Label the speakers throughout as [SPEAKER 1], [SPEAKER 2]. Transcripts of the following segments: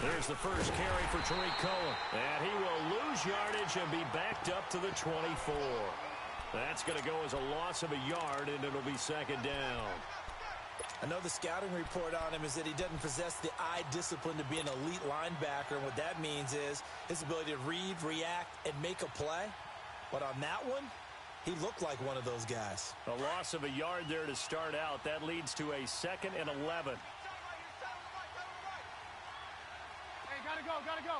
[SPEAKER 1] There's the first carry for Tariq Cohen. And he will lose yardage and be backed up to the 24. That's going to go as a loss of a yard, and it'll be second down.
[SPEAKER 2] I know the scouting report on him is that he doesn't possess the eye discipline to be an elite linebacker. And what that means is his ability to read, react, and make a play. But on that one, he looked like one of those guys.
[SPEAKER 1] A loss of a yard there to start out. That leads to a 2nd and 11.
[SPEAKER 3] Hey, gotta go, gotta go.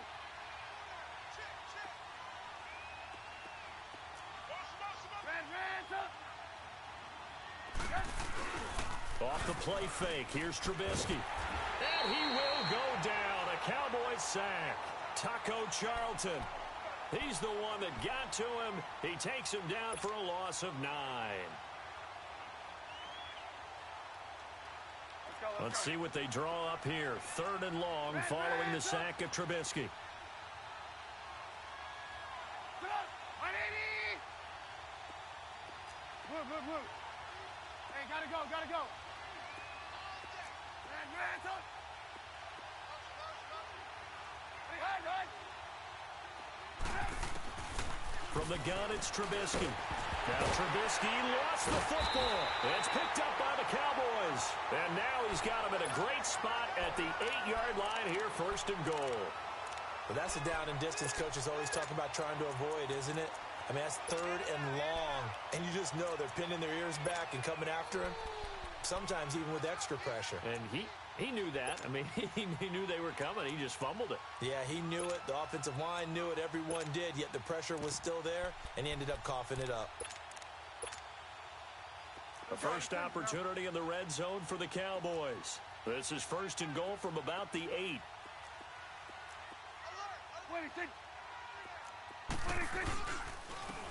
[SPEAKER 1] Off the play fake, here's Trubisky. And he will go down. A Cowboys sack. Taco Charlton. He's the one that got to him. He takes him down for a loss of 9. Let's see what they draw up here. 3rd and long following the sack of Trubisky.
[SPEAKER 3] Hey, gotta go, gotta go.
[SPEAKER 1] From the gun, it's Trubisky. Now Trubisky lost the football. It's picked up by the Cowboys. And now he's got him at a great spot at the 8-yard line here, 1st and goal.
[SPEAKER 2] But that's a down and distance coaches always talk about trying to avoid, isn't it? I mean, that's 3rd and long. And you just know they're pinning their ears back and coming after him. Sometimes even with extra pressure.
[SPEAKER 1] And he knew that. I mean, he knew they were coming. He just fumbled it.
[SPEAKER 2] Yeah, he knew it. The offensive line knew it. Everyone did. Yet the pressure was still there, and he ended up coughing it up.
[SPEAKER 1] The first opportunity in the red zone for the Cowboys. This is 1st and goal from about the 8.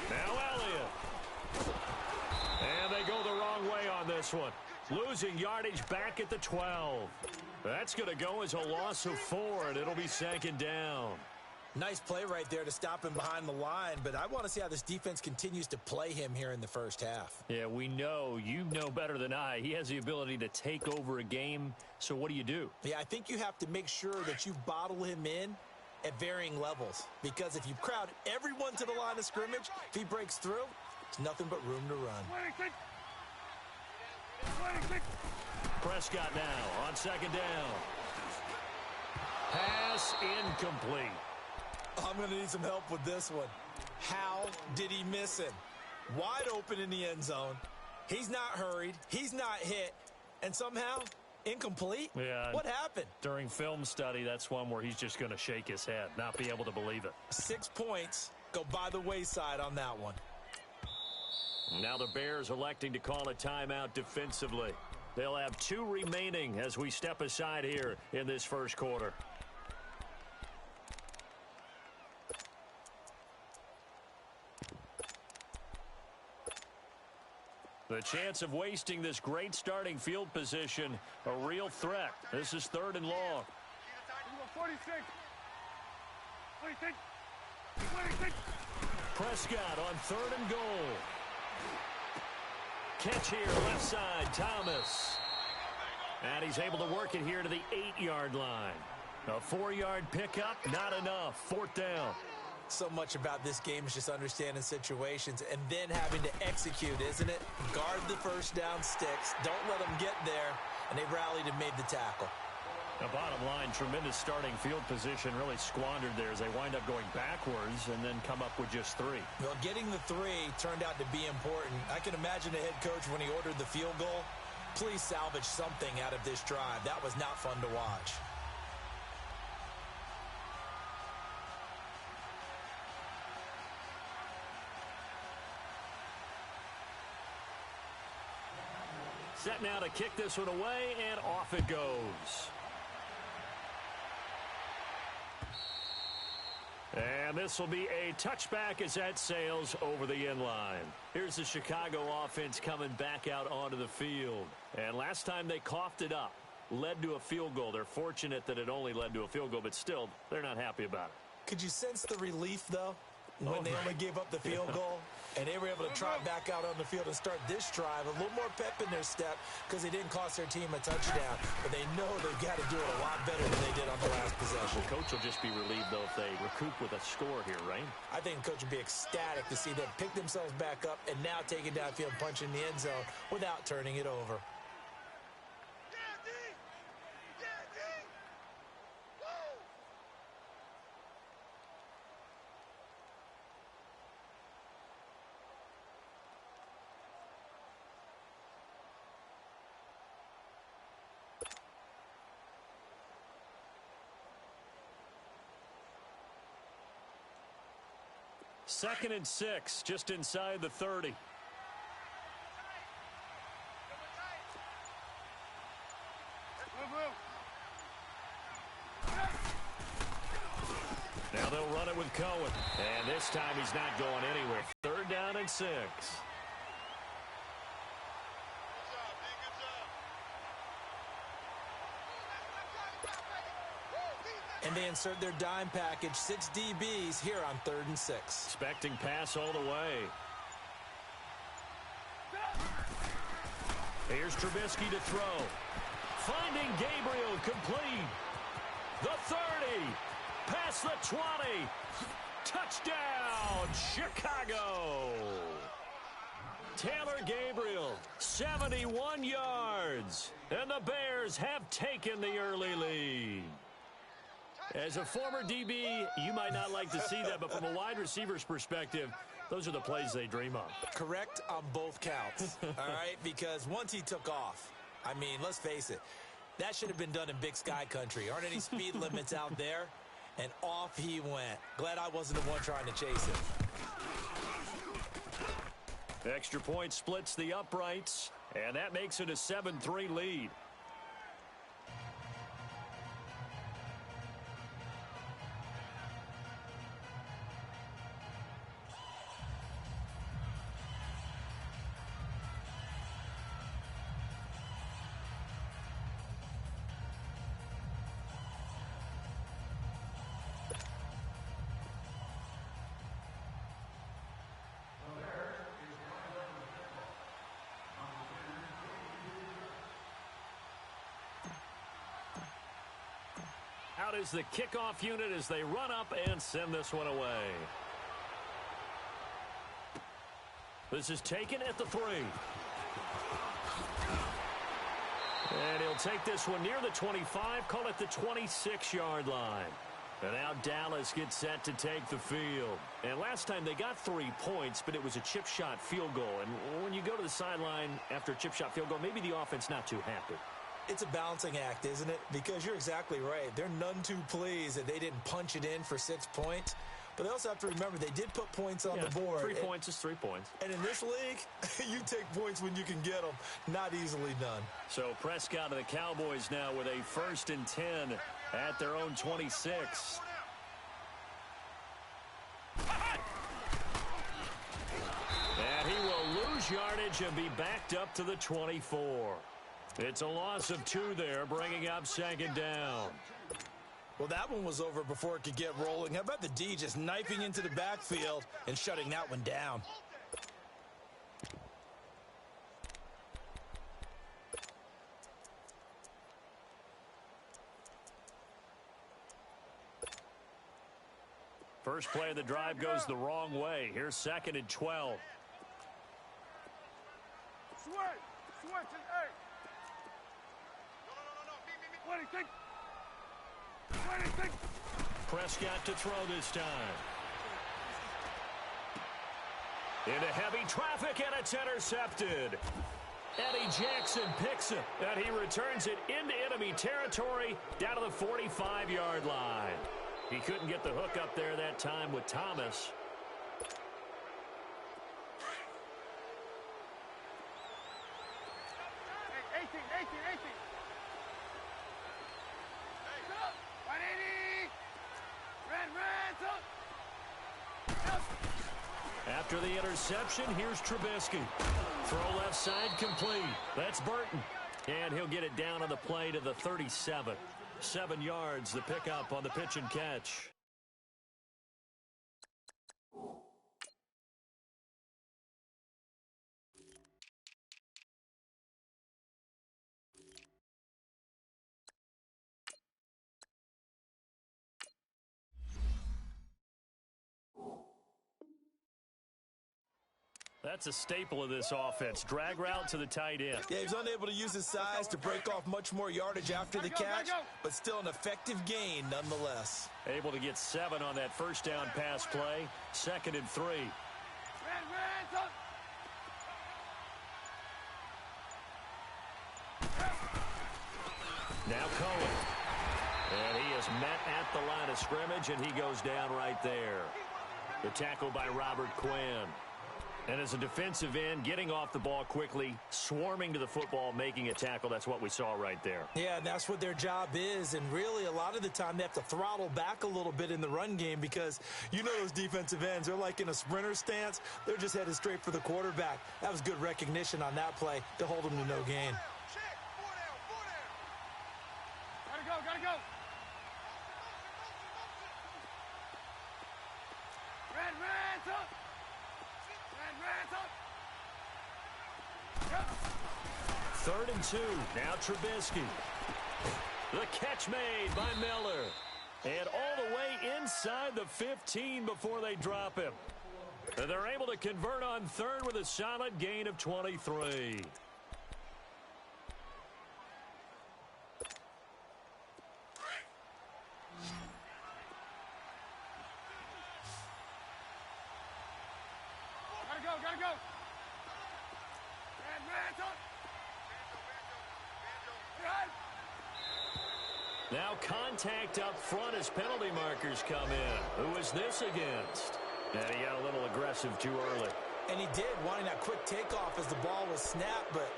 [SPEAKER 1] Now Elliott. And they go the wrong way on this one. Losing yardage back at the 12. That's going to go as a loss of 4, and it'll be 2nd down.
[SPEAKER 2] Nice play right there to stop him behind the line, but I want to see how this defense continues to play him here in the first half.
[SPEAKER 1] Yeah, we know. You know better than I. He has the ability to take over a game, so what do?
[SPEAKER 2] Yeah, I think you have to make sure that you bottle him in at varying levels, because if you crowd everyone to the line of scrimmage, if he breaks through, there's nothing but room to run.
[SPEAKER 1] Prescott now on 2nd down. Pass incomplete.
[SPEAKER 2] I'm going to need some help with this one. How did he miss him? Wide open in the end zone. He's not hurried. He's not hit. And somehow, incomplete?
[SPEAKER 1] Yeah.
[SPEAKER 2] What happened?
[SPEAKER 1] During film study, that's one where he's just going to shake his head, not be able to believe it.
[SPEAKER 2] 6 points go by the wayside on that one.
[SPEAKER 1] Now the Bears electing to call a timeout defensively. They'll have 2 remaining as we step aside here in this first quarter. The chance of wasting this great starting field position, a real threat. This is 3rd and long.
[SPEAKER 3] 46. 46.
[SPEAKER 1] Prescott on 3rd and goal. Catch here, left side, Thomas. And he's able to work it here to the 8-yard line. A 4-yard pickup, not enough. 4th down.
[SPEAKER 2] So much about this game is just understanding situations and then having to execute, isn't it? Guard the first down sticks. Don't let them get there. And they rallied and made the tackle.
[SPEAKER 1] The bottom line, tremendous starting field position really squandered there as they wind up going backwards and then come up with just 3.
[SPEAKER 2] Well, getting the 3 turned out to be important. I can imagine the head coach when he ordered the field goal. Please salvage something out of this drive. That was not fun to watch.
[SPEAKER 1] Set now to kick this one away, and off it goes. And this will be a touchback as that sails over the end line. Here's the Chicago offense coming back out onto the field. And last time they coughed it up, led to a field goal. They're fortunate that it only led to a field goal, but still, they're not happy about it.
[SPEAKER 2] Could you sense the relief, though, when they only gave up the field goal? And they were able to trot back out on the field and start this drive. A little more pep in their step because they didn't cost their team a touchdown. But they know they've got to do it a lot better than they did on the last possession.
[SPEAKER 1] Well, Coach will just be relieved, though, if they recoup with a score here, right?
[SPEAKER 2] I think Coach will be ecstatic to see them pick themselves back up and now take it downfield and punch in the end zone without turning it over.
[SPEAKER 1] Second and 6, just inside the 30. Now they'll run it with Cohen. And this time he's not going anywhere. Third down and 6.
[SPEAKER 2] And they insert their dime package, 6 DBs here on 3rd and 6.
[SPEAKER 1] Expecting pass all the way. Here's Trubisky to throw. Finding Gabriel complete. The 30. Past the 20. Touchdown, Chicago. Taylor Gabriel, 71 yards. And the Bears have taken the early lead. As a former DB, you might not like to see that, but from a wide receiver's perspective, those are the plays they dream of.
[SPEAKER 2] Correct on both counts, all right? Because once he took off, I mean, let's face it, that should have been done in Big Sky Country. Aren't any speed limits out there? And off he went. Glad I wasn't the one trying to chase him.
[SPEAKER 1] Extra point splits the uprights, and that makes it a 7-3 lead. Out is the kickoff unit as they run up and send this one away. This is taken at the 3. And he'll take this one near the 25, call it the 26-yard line. And now Dallas gets set to take the field. And last time they got 3 points, but it was a chip shot field goal. And when you go to the sideline after a chip shot field goal, maybe the offense not too happy.
[SPEAKER 2] It's a balancing act, isn't it? Because you're exactly right. They're none too pleased that they didn't punch it in for 6 points. But they also have to remember they did put points on the board.
[SPEAKER 1] 3 points is 3 points.
[SPEAKER 2] And in this league, you take points when you can get them. Not easily done.
[SPEAKER 1] So Prescott and the Cowboys now with a 1st and 10 at their own 26. And he will lose yardage and be backed up to the 24. It's a loss of 2 there, bringing up 2nd down.
[SPEAKER 2] Well, that one was over before it could get rolling. How about the D just knifing into the backfield and shutting that one down?
[SPEAKER 1] First play of the drive goes the wrong way. Here's 2nd and 12.
[SPEAKER 3] Switch to 8.
[SPEAKER 1] Prescott to throw this time. Into heavy traffic, and it's intercepted. Eddie Jackson picks it, and he returns it into enemy territory down to the 45-yard line. He couldn't get the hook up there that time with Thomas.
[SPEAKER 3] Hey, 18.
[SPEAKER 1] After the interception, here's Trubisky. Throw left side complete. That's Burton. And he'll get it down on the play to the 37. 7 yards, the pickup on the pitch and catch. That's a staple of this offense. Drag route to the tight end.
[SPEAKER 2] Yeah, he's unable to use his size to break off much more yardage after the catch, but still an effective gain nonetheless.
[SPEAKER 1] Able to get 7 on that first down pass play. 2nd and 3. Now Cohen. And he is met at the line of scrimmage, and he goes down right there. The tackle by Robert Quinn. And as a defensive end, getting off the ball quickly, swarming to the football, making a tackle, that's what we saw right there.
[SPEAKER 2] Yeah, and that's what their job is. And really, a lot of the time, they have to throttle back a little bit in the run game because you know those defensive ends, they're like in a sprinter stance. They're just headed straight for the quarterback. That was good recognition on that play to hold them to no gain.
[SPEAKER 3] Gotta go.
[SPEAKER 1] Third and 2. Now Trubisky. The catch made by Miller. And all the way inside the 15 before they drop him. And they're able to convert on third with a solid gain of 23.
[SPEAKER 3] Gotta go.
[SPEAKER 1] Now contact up front as penalty markers come in. Who is this against? And he got a little aggressive too early.
[SPEAKER 2] And he did, wanting that quick takeoff as the ball was snapped, but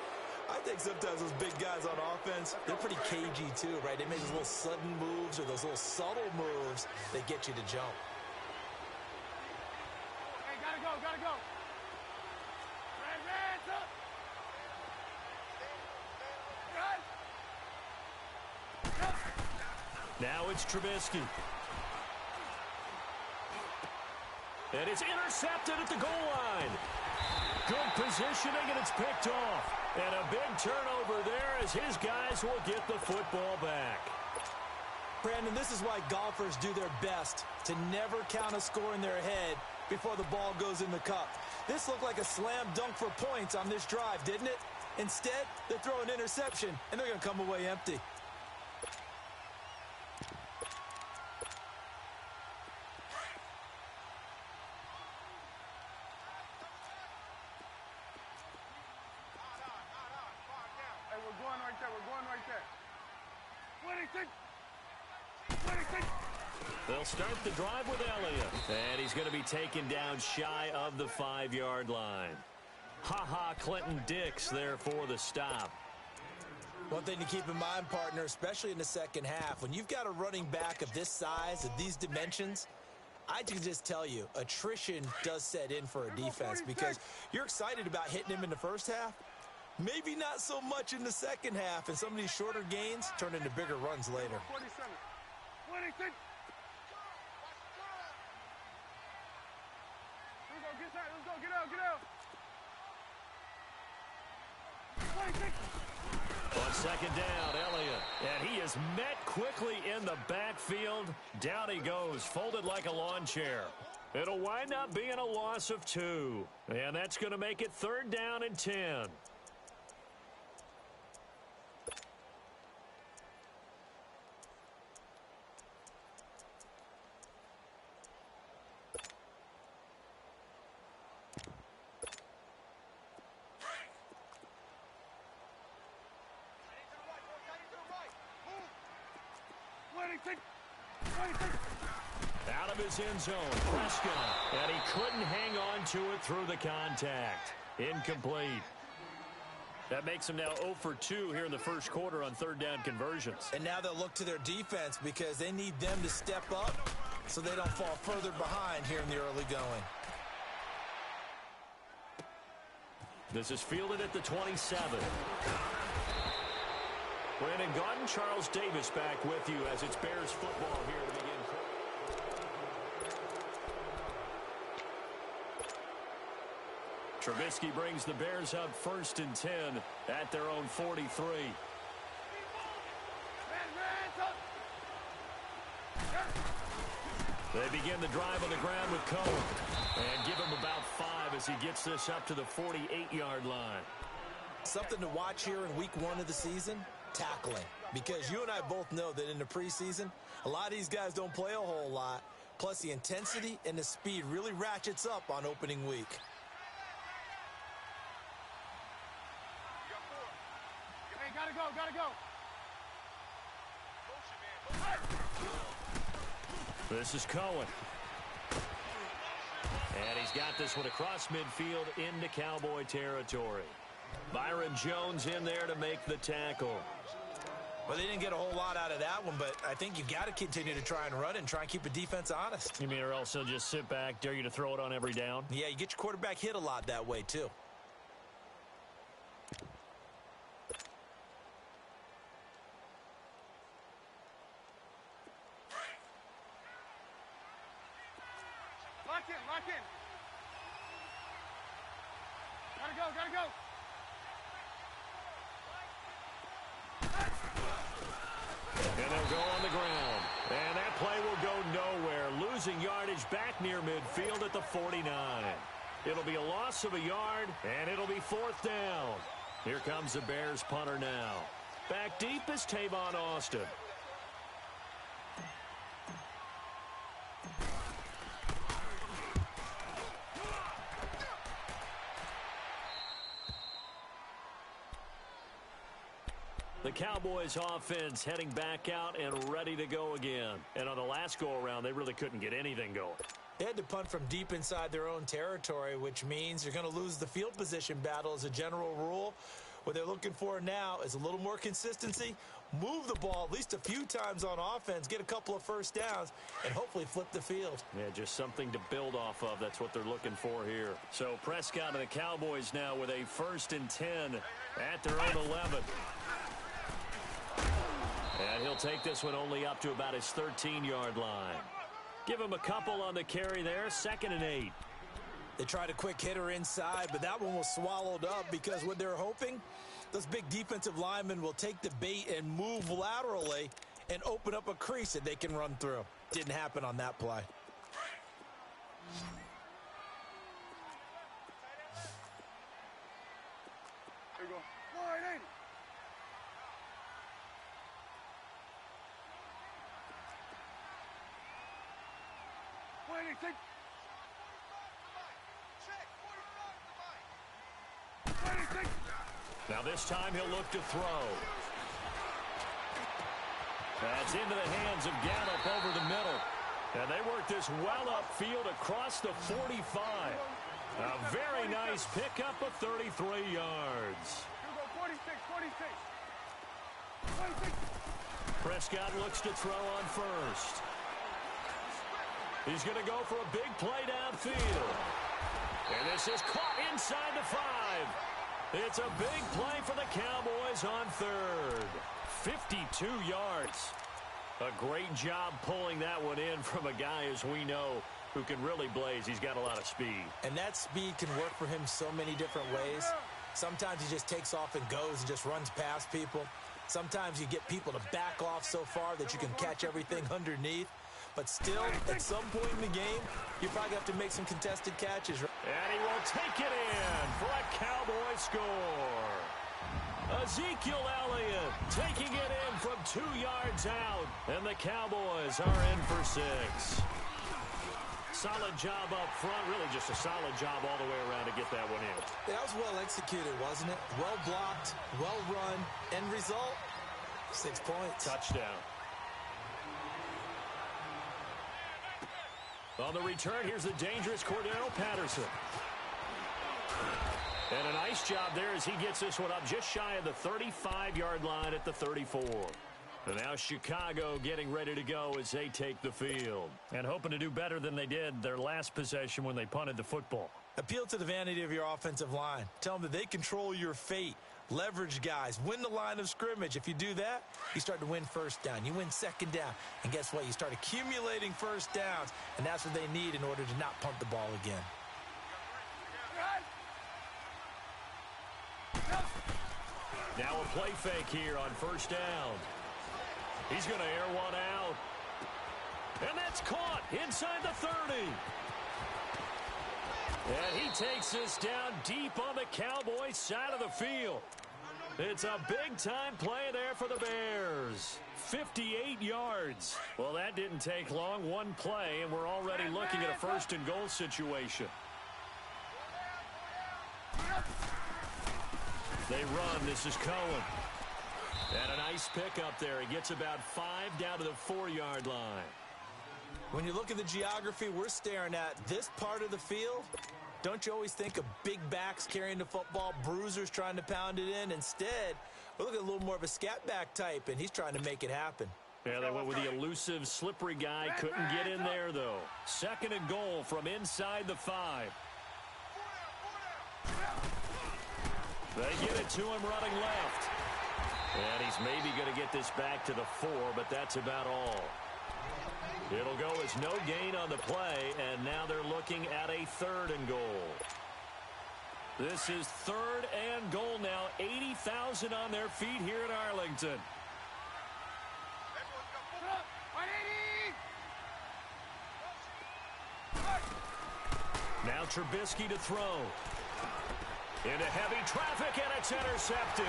[SPEAKER 2] I think sometimes those big guys on offense, they're pretty cagey too, right? They make those little sudden moves or those little subtle moves that get you to jump.
[SPEAKER 3] Hey, gotta go.
[SPEAKER 1] Now it's Trubisky. And it's intercepted at the goal line. Good positioning, and it's picked off. And a big turnover there as his guys will get the football back.
[SPEAKER 2] Brandon, this is why golfers do their best to never count a score in their head before the ball goes in the cup. This looked like a slam dunk for points on this drive, didn't it? Instead, they throw an interception, and they're going to come away empty.
[SPEAKER 3] We're going right there. 26.
[SPEAKER 1] They'll start the drive with Elliott. And he's going to be taken down shy of the 5-yard line. Clinton Dix there for the stop.
[SPEAKER 2] One thing to keep in mind, partner, especially in the second half, when you've got a running back of this size, of these dimensions, I can just tell you, attrition does set in for a defense because you're excited about hitting him in the first half. Maybe not so much in the second half, and some of these shorter gains turn into bigger runs later.
[SPEAKER 3] 47. 26. Let's go, get out. 26.
[SPEAKER 1] On second down, Elliott. And he is met quickly in the backfield. Down he goes, folded like a lawn chair. It'll wind up being a loss of 2. And that's going to make it 3rd down and 10. Out of his end zone, Prescott, and he couldn't hang on to it through the contact. Incomplete. That makes him now 0 for 2 here in the first quarter on 3rd down conversions.
[SPEAKER 2] And now they'll look to their defense because they need them to step up so they don't fall further behind here in the early going.
[SPEAKER 1] This is fielded at the 27. Brandon Gaudin, Charles Davis back with you as it's Bears football here to begin. Trubisky brings the Bears up 1st and 10 at their own 43. They begin the drive on the ground with Cohen. And give him about 5 as he gets this up to the 48-yard line.
[SPEAKER 2] Something to watch here in week 1 of the season, tackling. Because you and I both know that in the preseason, a lot of these guys don't play a whole lot. Plus, the intensity and the speed really ratchets up on opening week.
[SPEAKER 3] Hey, gotta go, gotta go.
[SPEAKER 1] This is Cohen. And he's got this one across midfield into Cowboy territory. Byron Jones in there to make the tackle.
[SPEAKER 2] Well, they didn't get a whole lot out of that one, but I think you've got to continue to try and run it and try and keep the defense honest.
[SPEAKER 1] You mean or else they'll just sit back, dare you to throw it on every down?
[SPEAKER 2] Yeah, you get your quarterback hit a lot that way, too.
[SPEAKER 3] Lock in, lock in. Gotta go, gotta go.
[SPEAKER 1] And they'll go on the ground. And that play will go nowhere. Losing yardage back near midfield at the 49. It'll be a loss of a yard, and it'll be 4th down. Here comes the Bears punter now. Back deep is Tavon Austin. The Cowboys offense heading back out and ready to go again. And on the last go-around, they really couldn't get anything going.
[SPEAKER 2] They had to punt from deep inside their own territory, which means you're going to lose the field position battle as a general rule. What they're looking for now is a little more consistency, move the ball at least a few times on offense, get a couple of first downs, and hopefully flip the field.
[SPEAKER 1] Yeah, just something to build off of. That's what they're looking for here. So Prescott and the Cowboys now with a 1st and 10 at their own 11. And he'll take this one only up to about his 13-yard line. Give him a couple on the carry there, 2nd and 8.
[SPEAKER 2] They tried a quick hitter inside, but that one was swallowed up because what they're hoping, those big defensive linemen will take the bait and move laterally and open up a crease that they can run through. Didn't happen on that play.
[SPEAKER 3] There you go. Wide 80.
[SPEAKER 1] Now this time he'll look to throw. That's into the hands of Gallup over the middle. And they work this well upfield across the 45. A very nice pickup of 33 yards.
[SPEAKER 3] 46, 46.
[SPEAKER 1] Prescott looks to throw on first. He's going to go for a big play downfield. And this is caught inside the 5. It's a big play for the Cowboys on 3rd. 52 yards. A great job pulling that one in from a guy, as we know, who can really blaze. He's got a lot of speed.
[SPEAKER 2] And that speed can work for him so many different ways. Sometimes he just takes off and goes and just runs past people. Sometimes you get people to back off so far that you can catch everything underneath. But still, at some point in the game, you probably have to make some contested catches.
[SPEAKER 1] And he will take it in for a Cowboy score. Ezekiel Elliott taking it in from 2 yards out. And the Cowboys are in for 6. Solid job up front. Really just a solid job all the way around to get that one in.
[SPEAKER 2] That was well executed, wasn't it? Well blocked, well run. End result, 6 points.
[SPEAKER 1] Touchdown. On the return, here's the dangerous Cordero Patterson. And a nice job there as he gets this one up just shy of the 35-yard line at the 34. And now Chicago getting ready to go as they take the field. And hoping to do better than they did their last possession when they punted the football.
[SPEAKER 2] Appeal to the vanity of your offensive line. Tell them that they control your fate. Leverage guys. Win the line of scrimmage. If you do that, you start to win first down. You win second down. And guess what? You start accumulating first downs. And that's what they need in order to not punt the ball again.
[SPEAKER 1] Now a play fake here on first down. He's going to air one out. And that's caught inside the 30. And he takes this down deep on the Cowboys side of the field. It's a big-time play there for the Bears. 58 yards. Well, that didn't take long. One play, and we're already looking at a first-and-goal situation. They run. This is Cohen. And a nice pick up there. He gets about 5 down to the 4-yard line.
[SPEAKER 2] When you look at the geography we're staring at, this part of the field, don't you always think of big backs carrying the football, bruisers trying to pound it in? Instead, we're looking at a little more of a scat back type, and he's trying to make it happen.
[SPEAKER 1] Yeah, they went with the elusive, slippery guy. Couldn't get in there, though. 2nd and goal from inside the 5. They get it to him running left. And he's maybe going to get this back to the 4, but that's about all. It'll go as no gain on the play, and now they're looking at a 3rd and goal. This is 3rd and goal now. 80,000 on their feet here in Arlington. Now Trubisky to throw. Into heavy traffic, and it's intercepted.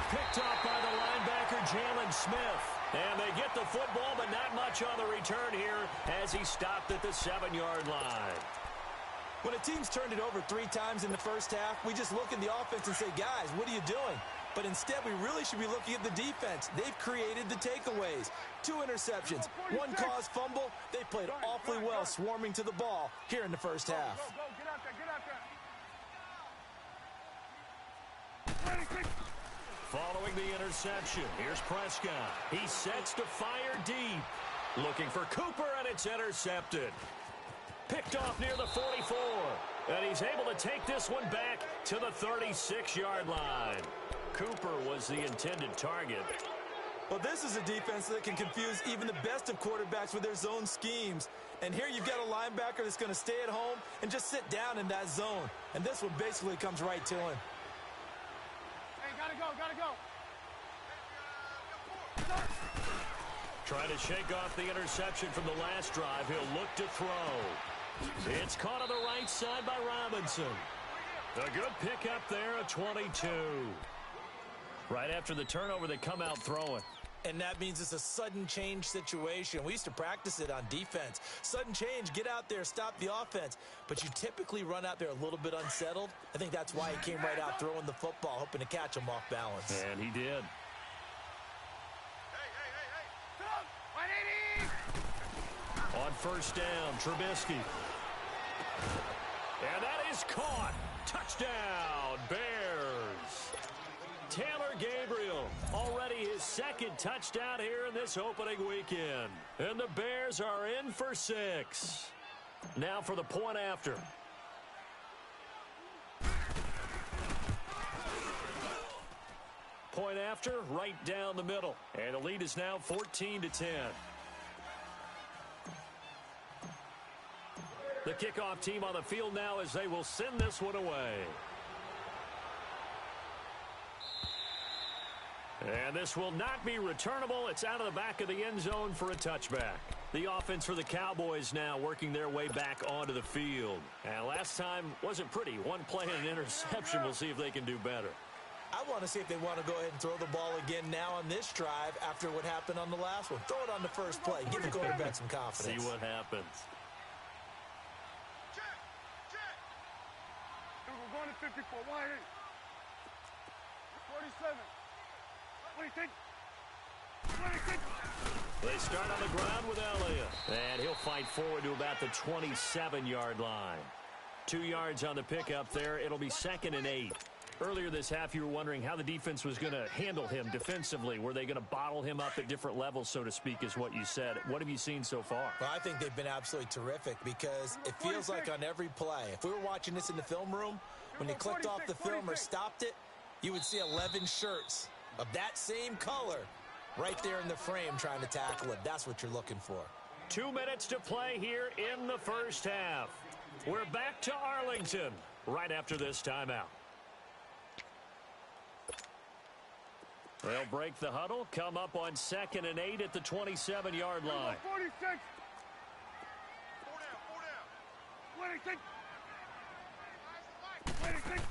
[SPEAKER 1] Picked off by the linebacker, Jalen Smith. And they get the football, but not much on the return here as he stopped at the 7-yard line.
[SPEAKER 2] When a team's turned it over 3 times in the first half, we just look at the offense and say, guys, what are you doing? But instead, we really should be looking at the defense. They've created the takeaways. 2 interceptions, 1 caused fumble. They played awfully well swarming to the ball here in the first half.
[SPEAKER 3] Go, get out there, get out there.
[SPEAKER 1] Following the interception, here's Prescott. He sets to fire deep. Looking for Cooper, and it's intercepted. Picked off near the 44. And he's able to take this one back to the 36-yard line. Cooper was the intended target.
[SPEAKER 2] Well, this is a defense that can confuse even the best of quarterbacks with their zone schemes. And here you've got a linebacker that's going to stay at home and just sit down in that zone. And this one basically comes right to him.
[SPEAKER 3] Gotta go, gotta go.
[SPEAKER 1] Trying to shake off the interception from the last drive. He'll look to throw. It's caught on the right side by Robinson. A good pickup there, a 22. Right after the turnover, they come out throwing.
[SPEAKER 2] And that means it's a sudden change situation. We used to practice it on defense. Sudden change, get out there, stop the offense. But you typically run out there a little bit unsettled. I think that's why he came right out throwing the football, hoping to catch him off balance.
[SPEAKER 1] And he did. On first down, Trubisky. And that is caught. Touchdown, Bears. Taylor Gabriel, already his 2nd touchdown here in this opening weekend. And the Bears are in for 6. Now for the point after. Point after, right down the middle. And the lead is now 14-10. The kickoff team on the field now as they will send this one away. And this will not be returnable. It's out of the back of the end zone for a touchback. The offense for the Cowboys now working their way back onto the field. And last time wasn't pretty. One play and an interception. We'll see if they can do better.
[SPEAKER 2] I want to see if they want to go ahead and throw the ball again now on this drive after what happened on the last one. Throw it on the first play. Give the quarterback some confidence.
[SPEAKER 1] See what happens.
[SPEAKER 3] We're going to 54. Wide 47. 26. 26.
[SPEAKER 1] They start on the ground with Elliott. And he'll fight forward to about the 27-yard line. 2 yards on the pickup there. It'll be 2nd and 8. Earlier this half, you were wondering how the defense was going to handle him defensively. Were they going to bottle him up at different levels, so to speak, is what you said. What have you seen so far?
[SPEAKER 2] Well, I think they've been absolutely terrific because it feels like on every play, if we were watching this in the film room, when you clicked off the film or stopped it, you would see 11 shirts of that same color right there in the frame trying to tackle him. That's what you're looking for.
[SPEAKER 1] 2 minutes to play here in the first half. We're back to They'll break the huddle, come up on 2nd and 8 at the 27-yard line.
[SPEAKER 3] 46. 26. 26.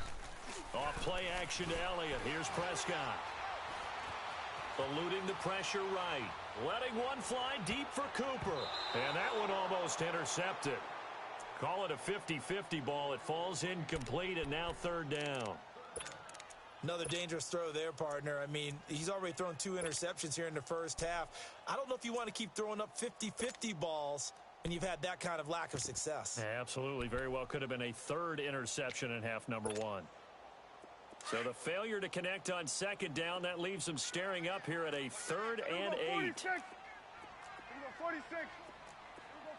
[SPEAKER 1] Off play action to Elliott. Here's Prescott. Eluding the pressure right. Letting one fly deep for Cooper. And that one almost intercepted. Call it a 50-50 ball. It falls incomplete, and now 3rd down.
[SPEAKER 2] Another dangerous throw there, partner. I mean, he's already thrown 2 interceptions here in the first half. I don't know if you want to keep throwing up 50-50 balls and you've had that kind of lack of success.
[SPEAKER 1] Absolutely. Very well could have been a 3rd interception in half number 1. So the failure to connect on 2nd down, that leaves them staring up here at a 3rd and 8.
[SPEAKER 3] 46. 46.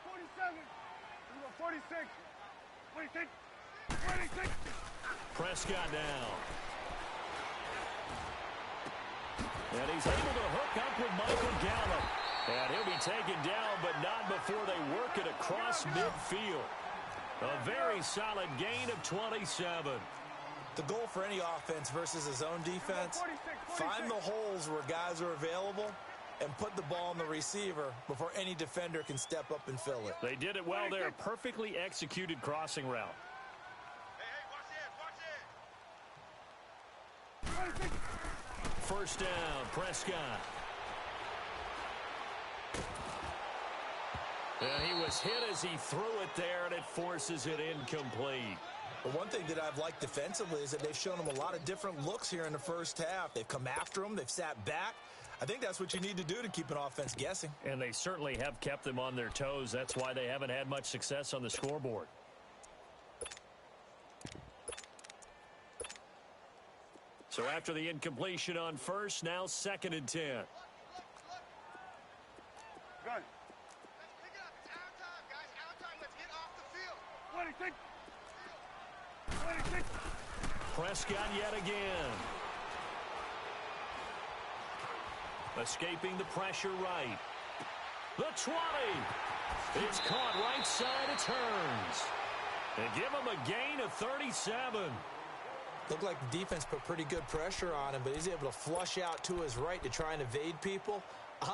[SPEAKER 3] 47. 46. 26. 26.
[SPEAKER 1] Prescott down. And he's able to hook up with Michael Gallup. And he'll be taken down, but not before they work it across midfield. A very solid gain of 27.
[SPEAKER 2] The goal for any offense versus a zone defense,
[SPEAKER 3] 46.
[SPEAKER 2] find the holes where guys are available and put the ball on the receiver before any defender can step up and fill it.
[SPEAKER 1] They did it well there. Perfectly executed crossing route.
[SPEAKER 3] Watch it.
[SPEAKER 1] 1st down, Prescott. And he was hit as he threw it there, and it forces it incomplete.
[SPEAKER 2] But one thing that I've liked defensively is that they've shown him a lot of different looks here in the first half. They've come after him. They've sat back. I think that's what you need to do to keep an offense guessing.
[SPEAKER 1] And they certainly have kept them on their toes. That's why they haven't had much success on the scoreboard. So after the incompletion on 1st, now 2nd and 10.
[SPEAKER 3] Gun.
[SPEAKER 4] Pick it up. It's our time, guys. Our time. Let's get off the field.
[SPEAKER 3] 26. 26.
[SPEAKER 1] Prescott yet again. Escaping the pressure right. The 20. It's caught right side. It turns. They give him a gain of 37.
[SPEAKER 2] Looked like the defense put pretty good pressure on him, but he's able to flush out to his right to try and evade people.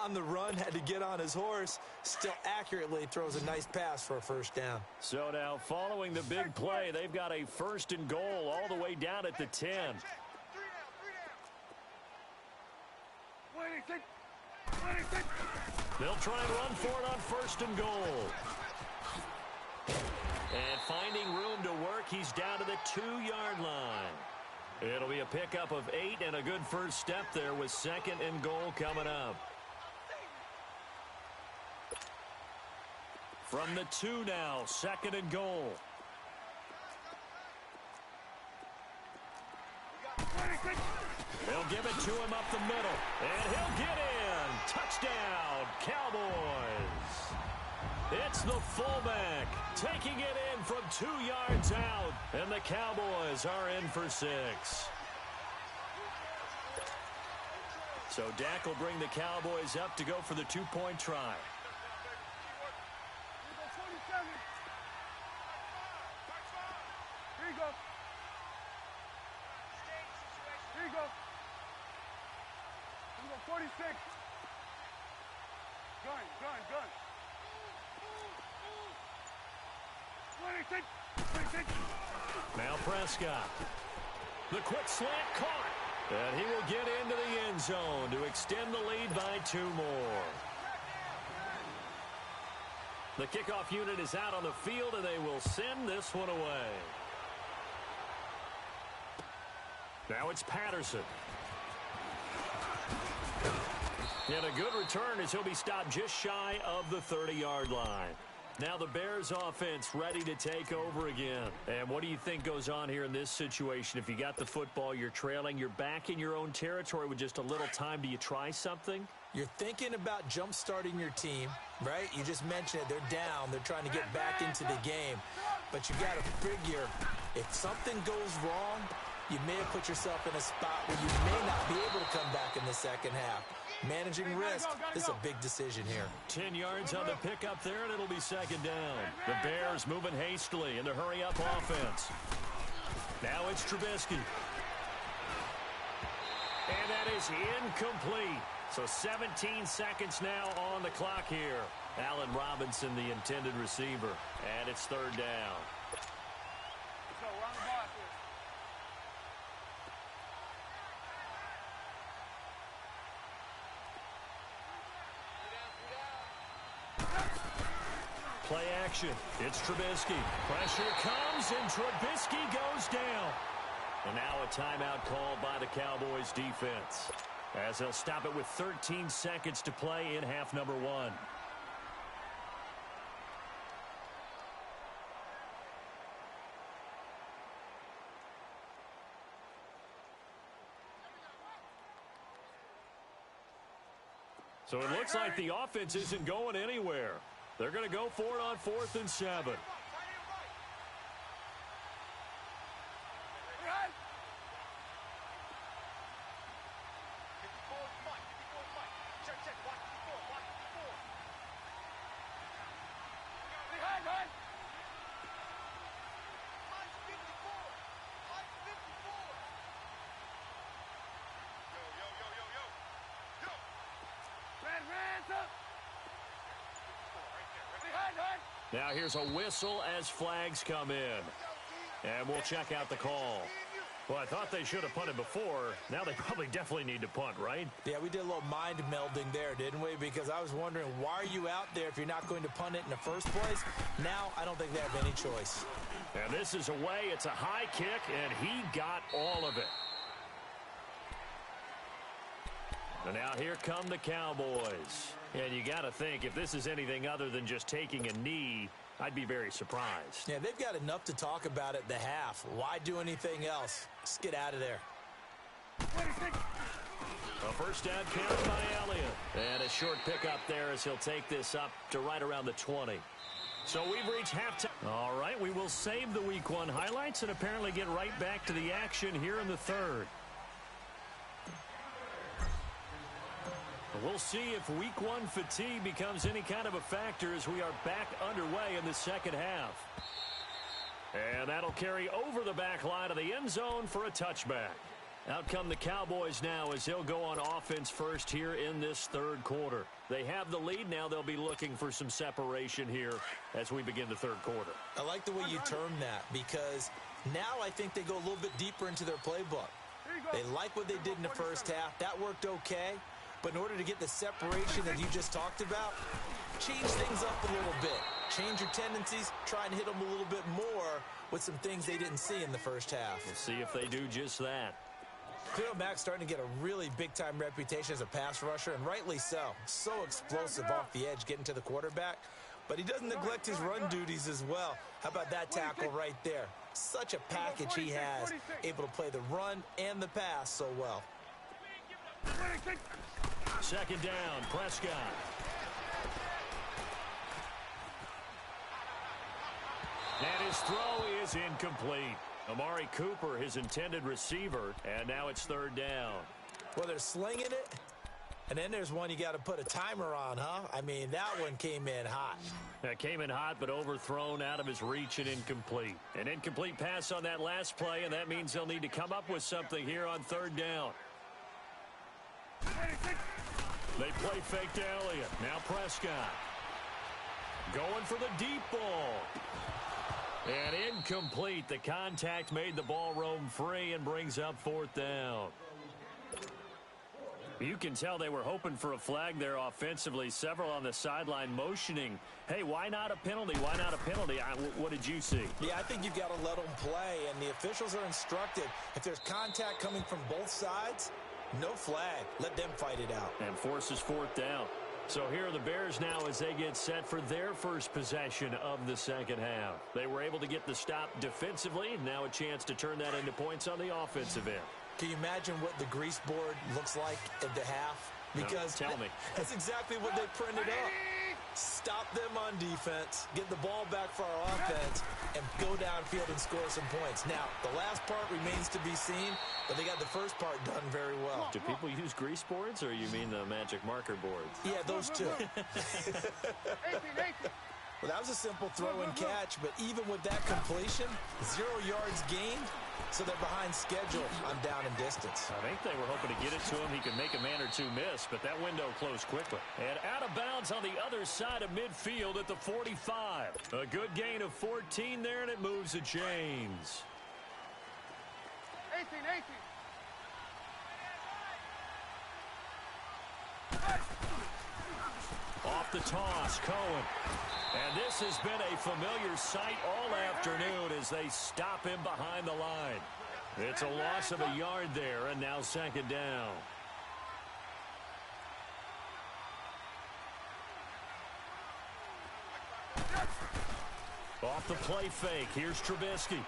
[SPEAKER 2] On the run, had to get on his horse. Still accurately throws a nice pass for a 1st down.
[SPEAKER 1] So now following the big play, they've got a 1st and goal all the way down at the 10.
[SPEAKER 3] 26. 26.
[SPEAKER 1] They'll try and run for it on 1st and goal. And finding room to work, he's down to the 2-yard line. It'll be a pickup of 8 and a good first step there with 2nd and goal coming up. From the 2 now, 2nd and goal.
[SPEAKER 3] 26.
[SPEAKER 1] They'll give it to him up the middle, and he'll get in. Touchdown, Cowboys. It's the fullback taking it in from 2 yards out, and the Cowboys are in for 6. So Dak will bring the Cowboys up to go for the 2-point try.
[SPEAKER 3] 27. Here you go. Here you go. Here you go. 46. Gun. 26. 26.
[SPEAKER 1] Now Prescott. The quick slant caught. And he will get into the end zone to extend the lead by 2 more. The kickoff unit is out on the field, and they will send this one away. Now it's Patterson. And a good return as he'll be stopped just shy of the 30-yard line. Now the Bears offense ready to take over again. And what do you think goes on here in this situation? If you got the football, you're trailing, you're back in your own territory with just a little time. Do you try something?
[SPEAKER 2] You're thinking about jump-starting your team, right? You just mentioned it. They're down. They're trying to get back into the game. But you got to figure, if something goes wrong, you may have put yourself in a spot where you may not be able to come back in the second half. Managing risk, this is a big decision here.
[SPEAKER 1] 10 yards on the pickup there, and it'll be 2nd down. The Bears moving hastily in the hurry-up offense. Now it's Trubisky. And that is incomplete. So 17 seconds now on the clock here. Allen Robinson, the intended receiver. And it's third down.
[SPEAKER 3] So we're on the ball here.
[SPEAKER 1] Play action. It's Trubisky. Pressure comes, and Trubisky goes down. And now a timeout called by the Cowboys defense, as they'll stop it with 13 seconds to play in half number one. So it looks like the offense isn't going anywhere. They're going to go for it on 4th and 7. Now here's a whistle as flags come in. And we'll check out the call. Well, I thought they should have punted before. Now they probably definitely need to punt, right?
[SPEAKER 2] Yeah, we did a little mind melding there, didn't we? Because I was wondering, why are you out there if you're not going to punt it in the first place? Now I don't think they have any choice.
[SPEAKER 1] And this is away. It's a high kick, and he got all of it. And now here come the Cowboys. And you got to think, if this is anything other than just taking a knee, I'd be very surprised.
[SPEAKER 2] Yeah, they've got enough to talk about at the half. Why do anything else? Let's get out of there.
[SPEAKER 1] A first down carry by Elliott. And a short pickup there as he'll take this up to right around the 20. So we've reached halftime. All right, we will save the Week 1 highlights and apparently get right back to the action here in the third. We'll see if Week 1 fatigue becomes any kind of a factor as we are back underway in the second half. And that'll carry over the back line of the end zone for a touchback. Out come the Cowboys now as they'll go on offense first here in this third quarter. They have the lead. Now they'll be looking for some separation here as we begin the third quarter.
[SPEAKER 2] I like the way you term that, because now I think they go a little bit deeper into their playbook. They like what they did in the first half. That worked okay. But in order to get the separation that you just talked about, change things up a little bit. Change your tendencies, try and hit them a little bit more with some things they didn't see in the first half.
[SPEAKER 1] We'll see if they do just that.
[SPEAKER 2] Khalil Mack's starting to get a really big-time reputation as a pass rusher, and rightly so. So explosive off the edge getting to the quarterback. But he doesn't neglect his run duties as well. How about that tackle right there? Such a package he has, able to play the run and the pass so well.
[SPEAKER 1] Second down, Prescott. And his throw is incomplete. Amari Cooper, his intended receiver, and now it's third down.
[SPEAKER 2] Well, they're slinging it, and then there's one you got to put a timer on, huh? I mean, that one came in hot.
[SPEAKER 1] That came in hot, but overthrown out of his reach and incomplete. An incomplete pass on that last play, and that means they'll need to come up with something here on third down. They play fake to Elliott. Now Prescott. Going for the deep ball. And incomplete. The contact made the ball roam free and brings up fourth down. You can tell they were hoping for a flag there offensively. Several on the sideline motioning. Hey, why not a penalty? Why not a penalty? What did you see?
[SPEAKER 2] Yeah, I think you've got to let them play, and the officials are instructed. If there's contact coming from both sides, no flag. Let them fight it out.
[SPEAKER 1] And forces fourth down. So here are the Bears now as they get set for their first possession of the second half. They were able to get the stop defensively. Now a chance to turn that into points on the offensive end.
[SPEAKER 2] Can you imagine what the grease board looks like at the half? Because
[SPEAKER 1] no, tell me.
[SPEAKER 2] That's exactly what they printed up. Stop them on defense, get the ball back for our offense, and go downfield and score some points. Now, the last part remains to be seen, but they got the first part done very well.
[SPEAKER 1] Do people use grease boards, or you mean the magic marker boards?
[SPEAKER 2] Yeah, those two. Well, that was a simple throw and catch, but even with that completion, 0 yards gained, So they're behind schedule on down and distance.
[SPEAKER 1] I think they were hoping to get it to him. He could make a man or two miss, but that window closed quickly. And out of bounds on the other side of midfield at the 45. A good gain of 14 there, and it moves the chains.
[SPEAKER 3] 18, 18.
[SPEAKER 1] Off the toss, Cohen. And this has been a familiar sight all afternoon as they stop him behind the line. It's a loss of a yard there, and now second down. Off the play fake, here's Trubisky.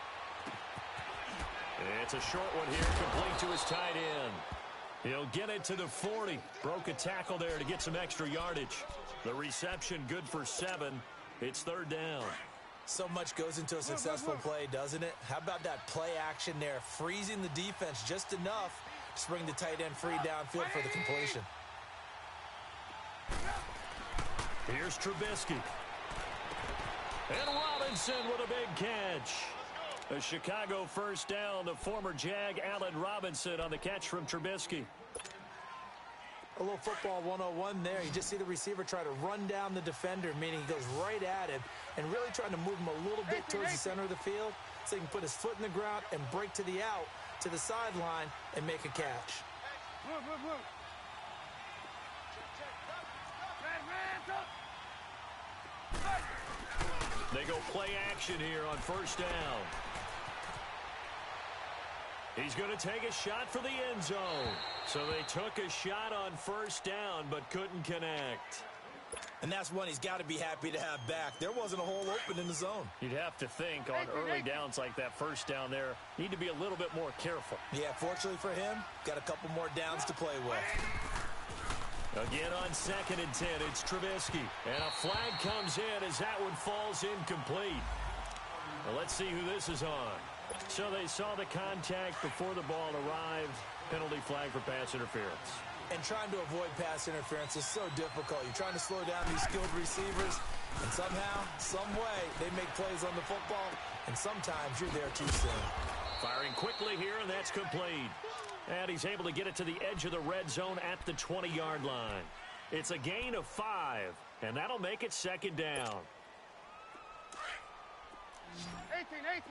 [SPEAKER 1] It's a short one here, complete to his tight end. He'll get it to the 40. Broke a tackle there to get some extra yardage. The reception good for 7. It's third down.
[SPEAKER 2] So much goes into a successful play, doesn't it? How about that play action there, freezing the defense just enough to bring the tight end free downfield for the completion.
[SPEAKER 1] Here's Trubisky. And Robinson with a big catch. A Chicago first down. The former Jag, Allen Robinson, on the catch from Trubisky.
[SPEAKER 2] A little football 101 there. You just see the receiver try to run down the defender, meaning he goes right at him and really trying to move him a little bit towards the center of the field so he can put his foot in the ground and break to the out, to the sideline, and make a catch.
[SPEAKER 3] Move, move, move.
[SPEAKER 1] They go play action here on first down. He's going to take a shot for the end zone. So they took a shot on first down but couldn't connect.
[SPEAKER 2] And that's one he's got to be happy to have back. There wasn't a hole open in the zone.
[SPEAKER 1] You'd have to think on early downs like that first down there, need to be a little bit more careful.
[SPEAKER 2] Yeah, fortunately for him, got a couple more downs to play with.
[SPEAKER 1] Again on 2nd and 10, it's Trubisky. And a flag comes in as that one falls incomplete. Well, let's see who this is on. So they saw the contact before the ball arrived. Penalty flag for pass interference.
[SPEAKER 2] And trying to avoid pass interference is so difficult. You're trying to slow down these skilled receivers, and somehow, some way, they make plays on the football, and sometimes you're there too soon.
[SPEAKER 1] Firing quickly here, and that's complete. And he's able to get it to the edge of the red zone at the 20-yard line. It's a gain of 5, and that'll make it second down.
[SPEAKER 3] 18, 18.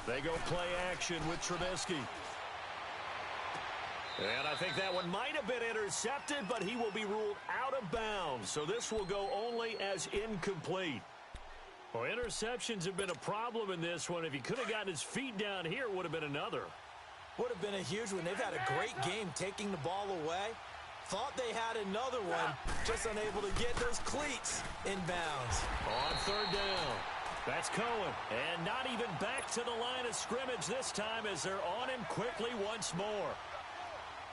[SPEAKER 1] They go play action with Trubisky. And I think that one might have been intercepted, but he will be ruled out of bounds. So this will go only as incomplete. Well, interceptions have been a problem in this one. If he could have gotten his feet down here, it would have been another.
[SPEAKER 2] Would have been a huge one. They've had a great game taking the ball away. Thought they had another one, just unable to get those cleats in bounds.
[SPEAKER 1] On third down. That's Cohen. And not even back to the line of scrimmage this time as they're on him quickly once more.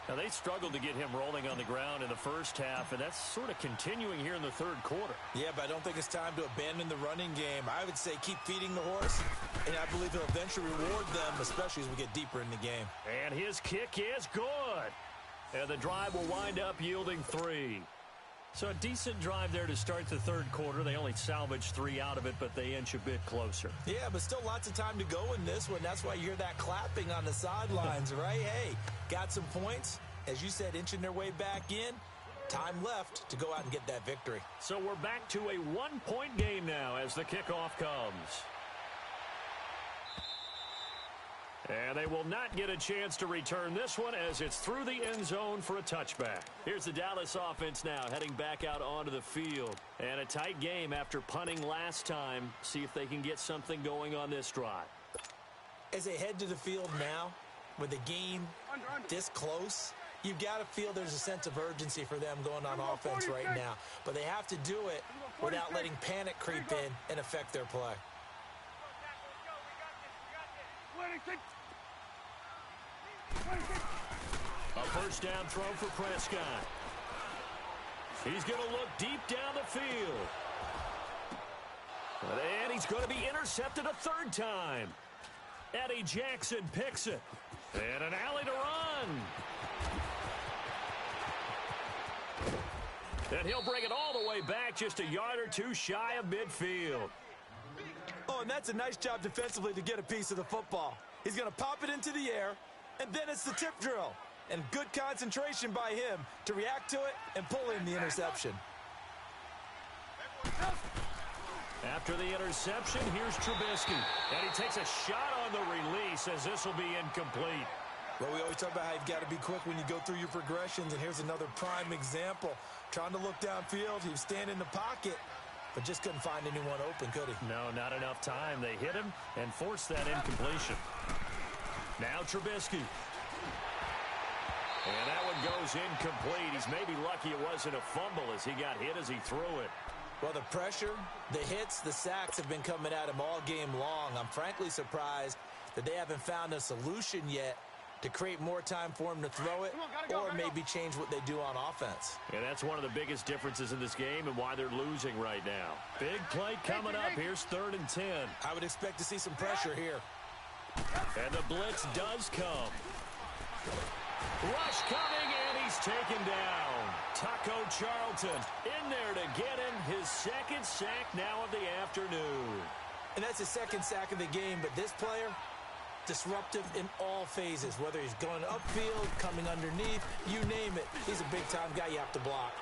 [SPEAKER 1] Now, they struggled to get him rolling on the ground in the first half, and that's sort of continuing here in the third quarter.
[SPEAKER 2] Yeah, but I don't think it's time to abandon the running game. I would say keep feeding the horse, and I believe he'll eventually reward them, especially as we get deeper in the game.
[SPEAKER 1] And his kick is good. And the drive will wind up yielding 3. So a decent drive there to start the third quarter. They only salvaged 3 out of it, but they inch a bit closer.
[SPEAKER 2] Yeah, but still lots of time to go in this one. That's why you hear that clapping on the sidelines, right? Hey, got some points. As you said, inching their way back in. Time left to go out and get that victory.
[SPEAKER 1] So we're back to a 1-point game now as the kickoff comes. And they will not get a chance to return this one as it's through the end zone for a touchback. Here's the Dallas offense now heading back out onto the field. And a tight game after punting last time. See if they can get something going on this drive.
[SPEAKER 2] As they head to the field now, with the game this close, you've got to feel there's a sense of urgency for them going on offense right now. But they have to do it without letting panic creep in and affect their play.
[SPEAKER 1] A first down throw for Prescott. He's going to look deep down the field. And he's going to be intercepted a third time. Eddie Jackson picks it. And an alley to run. And he'll bring it all the way back just a yard or two shy of midfield.
[SPEAKER 2] Oh, and that's a nice job defensively to get a piece of the football. He's going to pop it into the air, and then it's the tip drill. And good concentration by him to react to it and pull in the interception.
[SPEAKER 1] After the interception, here's Trubisky. And he takes a shot on the release as this will be incomplete.
[SPEAKER 2] Well, we always talk about how you've got to be quick when you go through your progressions, and here's another prime example. Trying to look downfield, he was standing in the pocket, but just couldn't find anyone open, could he?
[SPEAKER 1] No, not enough time. They hit him and forced that incompletion. Now Trubisky. And that one goes incomplete. He's maybe lucky it wasn't a fumble as he got hit as he threw it.
[SPEAKER 2] Well, the pressure, the hits, the sacks have been coming at him all game long. I'm frankly surprised that they haven't found a solution yet to create more time for him to throw it, or maybe change what they do on offense.
[SPEAKER 1] And that's one of the biggest differences in this game and why they're losing right now. Big play coming up. Here's 3rd and 10.
[SPEAKER 2] I would expect to see some pressure here.
[SPEAKER 1] And the blitz does come. Rush coming, and he's taken down. Taco Charlton in there to get him his 2nd sack now of the afternoon.
[SPEAKER 2] And that's his 2nd sack of the game, but this player, disruptive in all phases, whether he's going upfield, coming underneath, you name it. He's a big-time guy you have to block.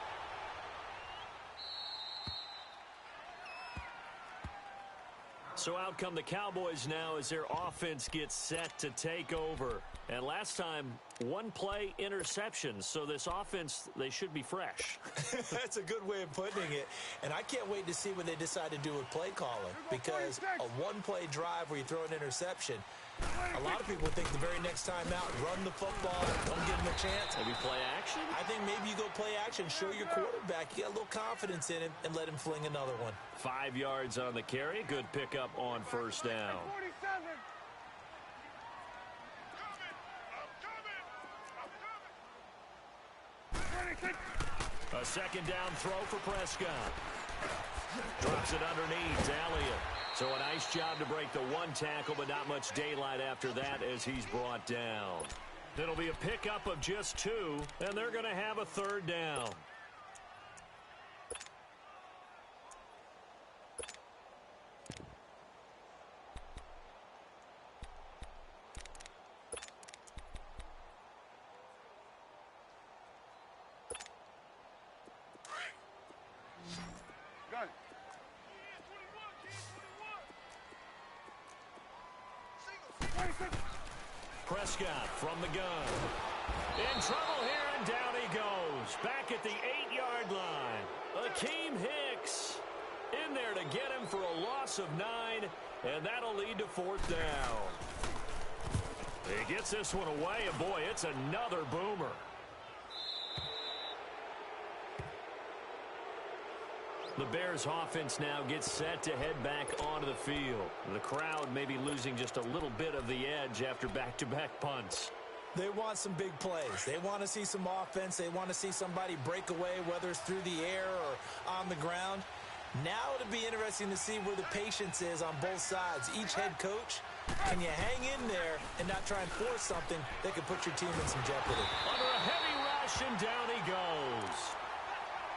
[SPEAKER 1] So out come the Cowboys now as their offense gets set to take over. And last time, 1 play interception. So this offense, they should be fresh.
[SPEAKER 2] That's a good way of putting it. And I can't wait to see what they decide to do with play calling, because a 1-play drive where you throw an interception, a lot of people think the very next time out, run the football, don't give him a chance.
[SPEAKER 1] Maybe play action?
[SPEAKER 2] I think maybe you go play action, show your quarterback, you got a little confidence in him, and let him fling another one.
[SPEAKER 1] 5 yards on the carry. Good pickup on 1st down. A 2nd down throw for Prescott. Drops it underneath. Elliott. So a nice job to break the 1 tackle, but not much daylight after that as he's brought down. It'll be a pickup of just 2, and they're going to have a 3rd down. Prescott from the gun. In trouble here, and down he goes. Back at the 8-yard line. Akeem Hicks in there to get him for a loss of 9, and that'll lead to 4th down. He gets this one away, and boy, it's another boomer. The Bears offense now gets set to head back onto the field. The crowd may be losing just a little bit of the edge after back-to-back punts.
[SPEAKER 2] They want some big plays. They want to see some offense. They want to see somebody break away, whether it's through the air or on the ground. Now it'll be interesting to see where the patience is on both sides. Each head coach, can you hang in there and not try and force something that could put your team in some jeopardy?
[SPEAKER 1] Under a heavy rush, and down he goes.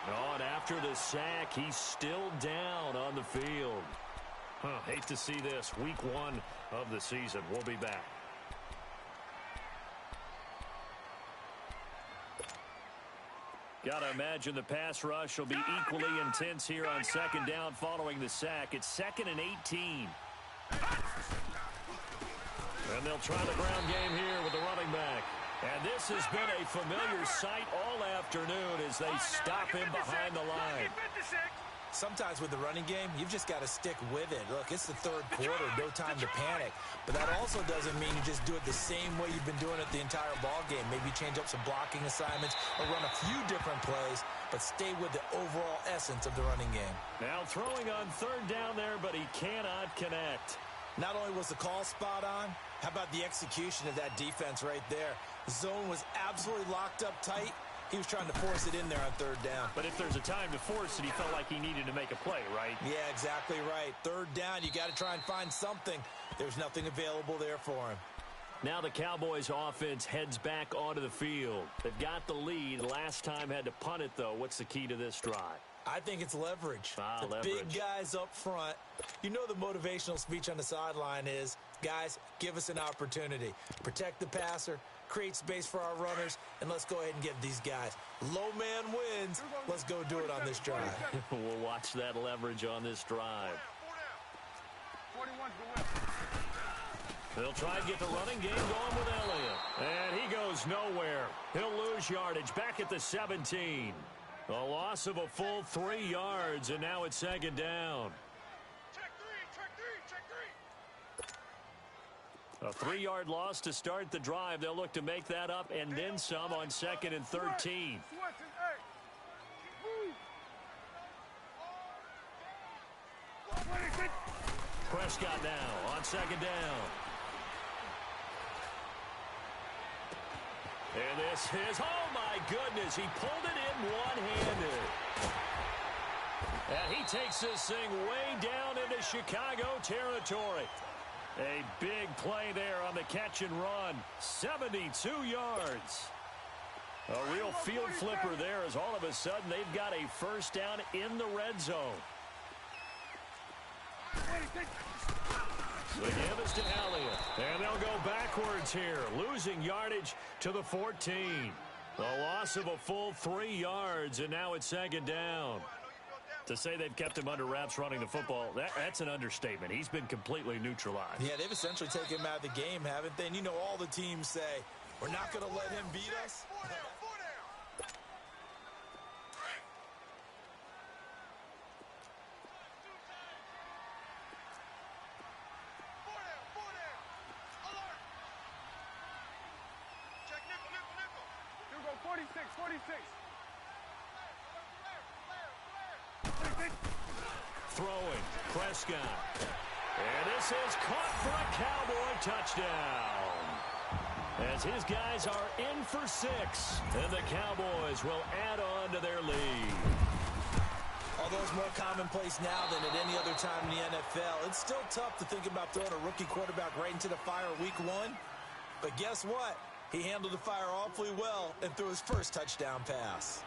[SPEAKER 1] Oh, and after the sack, he's still down on the field. Hate to see this. Week 1 of the season. We'll be back. Got to imagine the pass rush will be equally intense here on 2nd down following the sack. It's 2nd and 18. And they'll try the ground game here with the running back. And this has been a familiar sight all afternoon as they stop him behind the line.
[SPEAKER 2] Sometimes with the running game, you've just got to stick with it. Look, it's the 3rd quarter, no time to panic. But that also doesn't mean you just do it the same way you've been doing it the entire ball game. Maybe change up some blocking assignments or run a few different plays, but stay with the overall essence of the running game.
[SPEAKER 1] Now throwing on 3rd down there, but he cannot connect.
[SPEAKER 2] Not only was the call spot on, how about the execution of that defense right there? The zone was absolutely locked up tight. He was trying to force it in there on 3rd down.
[SPEAKER 1] But if there's a time to force it, he felt like he needed to make a play, right?
[SPEAKER 2] Yeah, exactly right. 3rd down, you got to try and find something. There's nothing available there for him.
[SPEAKER 1] Now the Cowboys offense heads back onto the field. They've got the lead. Last time had to punt it, though. What's the key to this drive?
[SPEAKER 2] I think it's leverage.
[SPEAKER 1] Leverage.
[SPEAKER 2] Big guys up front. You know the motivational speech on the sideline is, guys, give us an opportunity. Protect the passer, create space for our runners, and let's go ahead and give these guys. Low man wins. Let's go do it on this drive.
[SPEAKER 1] We'll watch that leverage on this drive.
[SPEAKER 3] 41's the win.
[SPEAKER 1] They'll try and get the running game going with Elliott. And he goes nowhere. He'll lose yardage back at the 17. A loss of a full 3 yards, and now it's second down.
[SPEAKER 4] Check three.
[SPEAKER 1] A 3-yard loss to start the drive. They'll look to make that up and then some on 2nd and 13.
[SPEAKER 3] Switch it, hey. Move.
[SPEAKER 1] Prescott now on 2nd down. And this is, oh my goodness, he pulled it in one-handed. And he takes this thing way down into Chicago territory. A big play there on the catch and run. 72 yards. A real field flipper there as all of a sudden they've got a first down in the red zone. The give is to Elliott. And they'll go backwards here, losing yardage to the 14. A loss of a full 3 yards, and now it's 2nd down. To say they've kept him under wraps running the football, that's an understatement. He's been completely neutralized.
[SPEAKER 2] Yeah, they've essentially taken him out of the game, haven't they? And you know all the teams say, we're not going to let him beat us.
[SPEAKER 4] Four down. Alert. Check nickel.
[SPEAKER 3] You go 46, 46.
[SPEAKER 1] Throwing, Prescott. And this is caught for a Cowboy touchdown. As his guys are in for 6. And the Cowboys will add on to their lead.
[SPEAKER 2] Although it's more commonplace now than at any other time in the NFL, it's still tough to think about throwing a rookie quarterback right into the fire week 1. But guess what? He handled the fire awfully well and threw his first touchdown pass.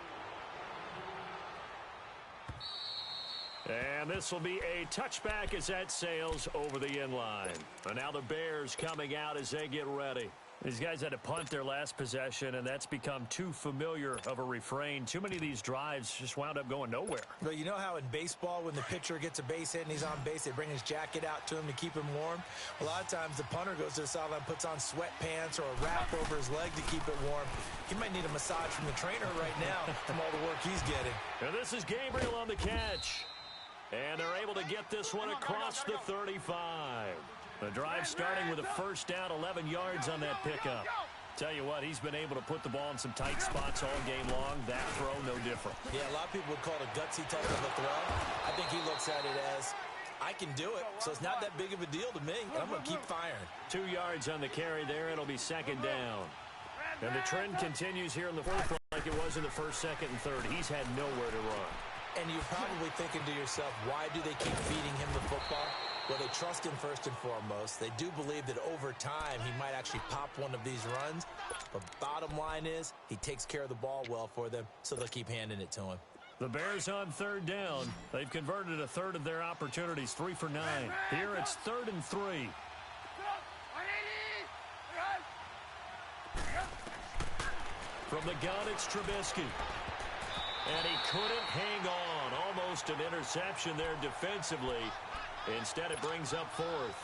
[SPEAKER 1] And this will be a touchback as that sails over the end line. And now the Bears coming out as they get ready. These guys had to punt their last possession, and that's become too familiar of a refrain. Too many of these drives just wound up going nowhere.
[SPEAKER 2] But you know how in baseball, when the pitcher gets a base hit and he's on base, they bring his jacket out to him to keep him warm? A lot of times the punter goes to the sideline, puts on sweatpants or a wrap over his leg to keep it warm. He might need a massage from the trainer right now from all the work he's getting.
[SPEAKER 1] And this is Gabriel on the catch. And they're able to get this one across the 35. The drive starting with a first down, 11 yards on that pickup. Tell you what, he's been able to put the ball in some tight spots all game long. That throw, no different.
[SPEAKER 2] Yeah, a lot of people would call it a gutsy type of a throw. I think he looks at it as, I can do it, so it's not that big of a deal to me. I'm going to keep firing.
[SPEAKER 1] 2 yards on the carry there. It'll be second down. And the trend continues here in the fourth like it was in the first, second, and third. He's had nowhere to run.
[SPEAKER 2] And you're probably thinking to yourself, why do they keep feeding him the football? Well, they trust him first and foremost. They do believe that over time he might actually pop one of these runs. But bottom line is he takes care of the ball well for them, so they'll keep handing it to him.
[SPEAKER 1] The Bears on third down. They've converted a third of their opportunities, 3 for 9. Here it's 3rd and 3. From the gun, it's Trubisky. And he couldn't hang on. Almost an interception there defensively. Instead, it brings up 4th.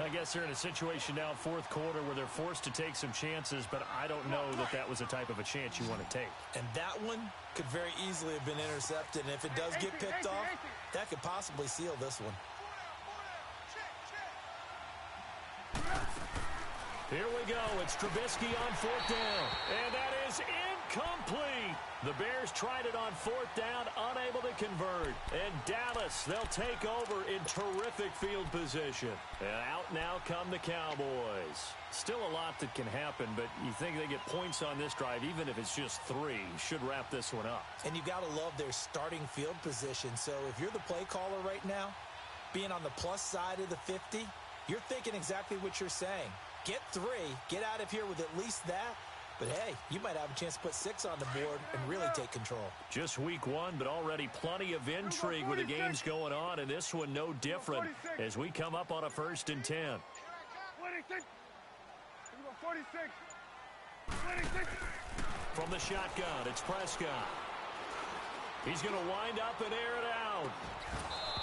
[SPEAKER 1] I guess they're in a situation now, 4th quarter, where they're forced to take some chances, but I don't know that that was the type of a chance you want to take.
[SPEAKER 2] And that one could very easily have been intercepted. And if it does get picked off, that could possibly seal this one.
[SPEAKER 1] Here we go. It's Trubisky on 4th down. And that is incomplete. The Bears tried it on 4th down, unable to convert. And Dallas, they'll take over in terrific field position. And out now come the Cowboys. Still a lot that can happen, but you think they get points on this drive, even if it's just 3, should wrap this one up.
[SPEAKER 2] And you got to love their starting field position. So if you're the play caller right now, being on the plus side of the 50, you're thinking exactly what you're saying. Get 3, get out of here with at least that. But, hey, you might have a chance to put 6 on the board and really take control.
[SPEAKER 1] Just week 1, but already plenty of intrigue with the games going on, and this one no different as we come up on a 1st and 10.
[SPEAKER 3] 26. 46. 26.
[SPEAKER 1] From the shotgun, it's Prescott. He's going to wind up and air it out.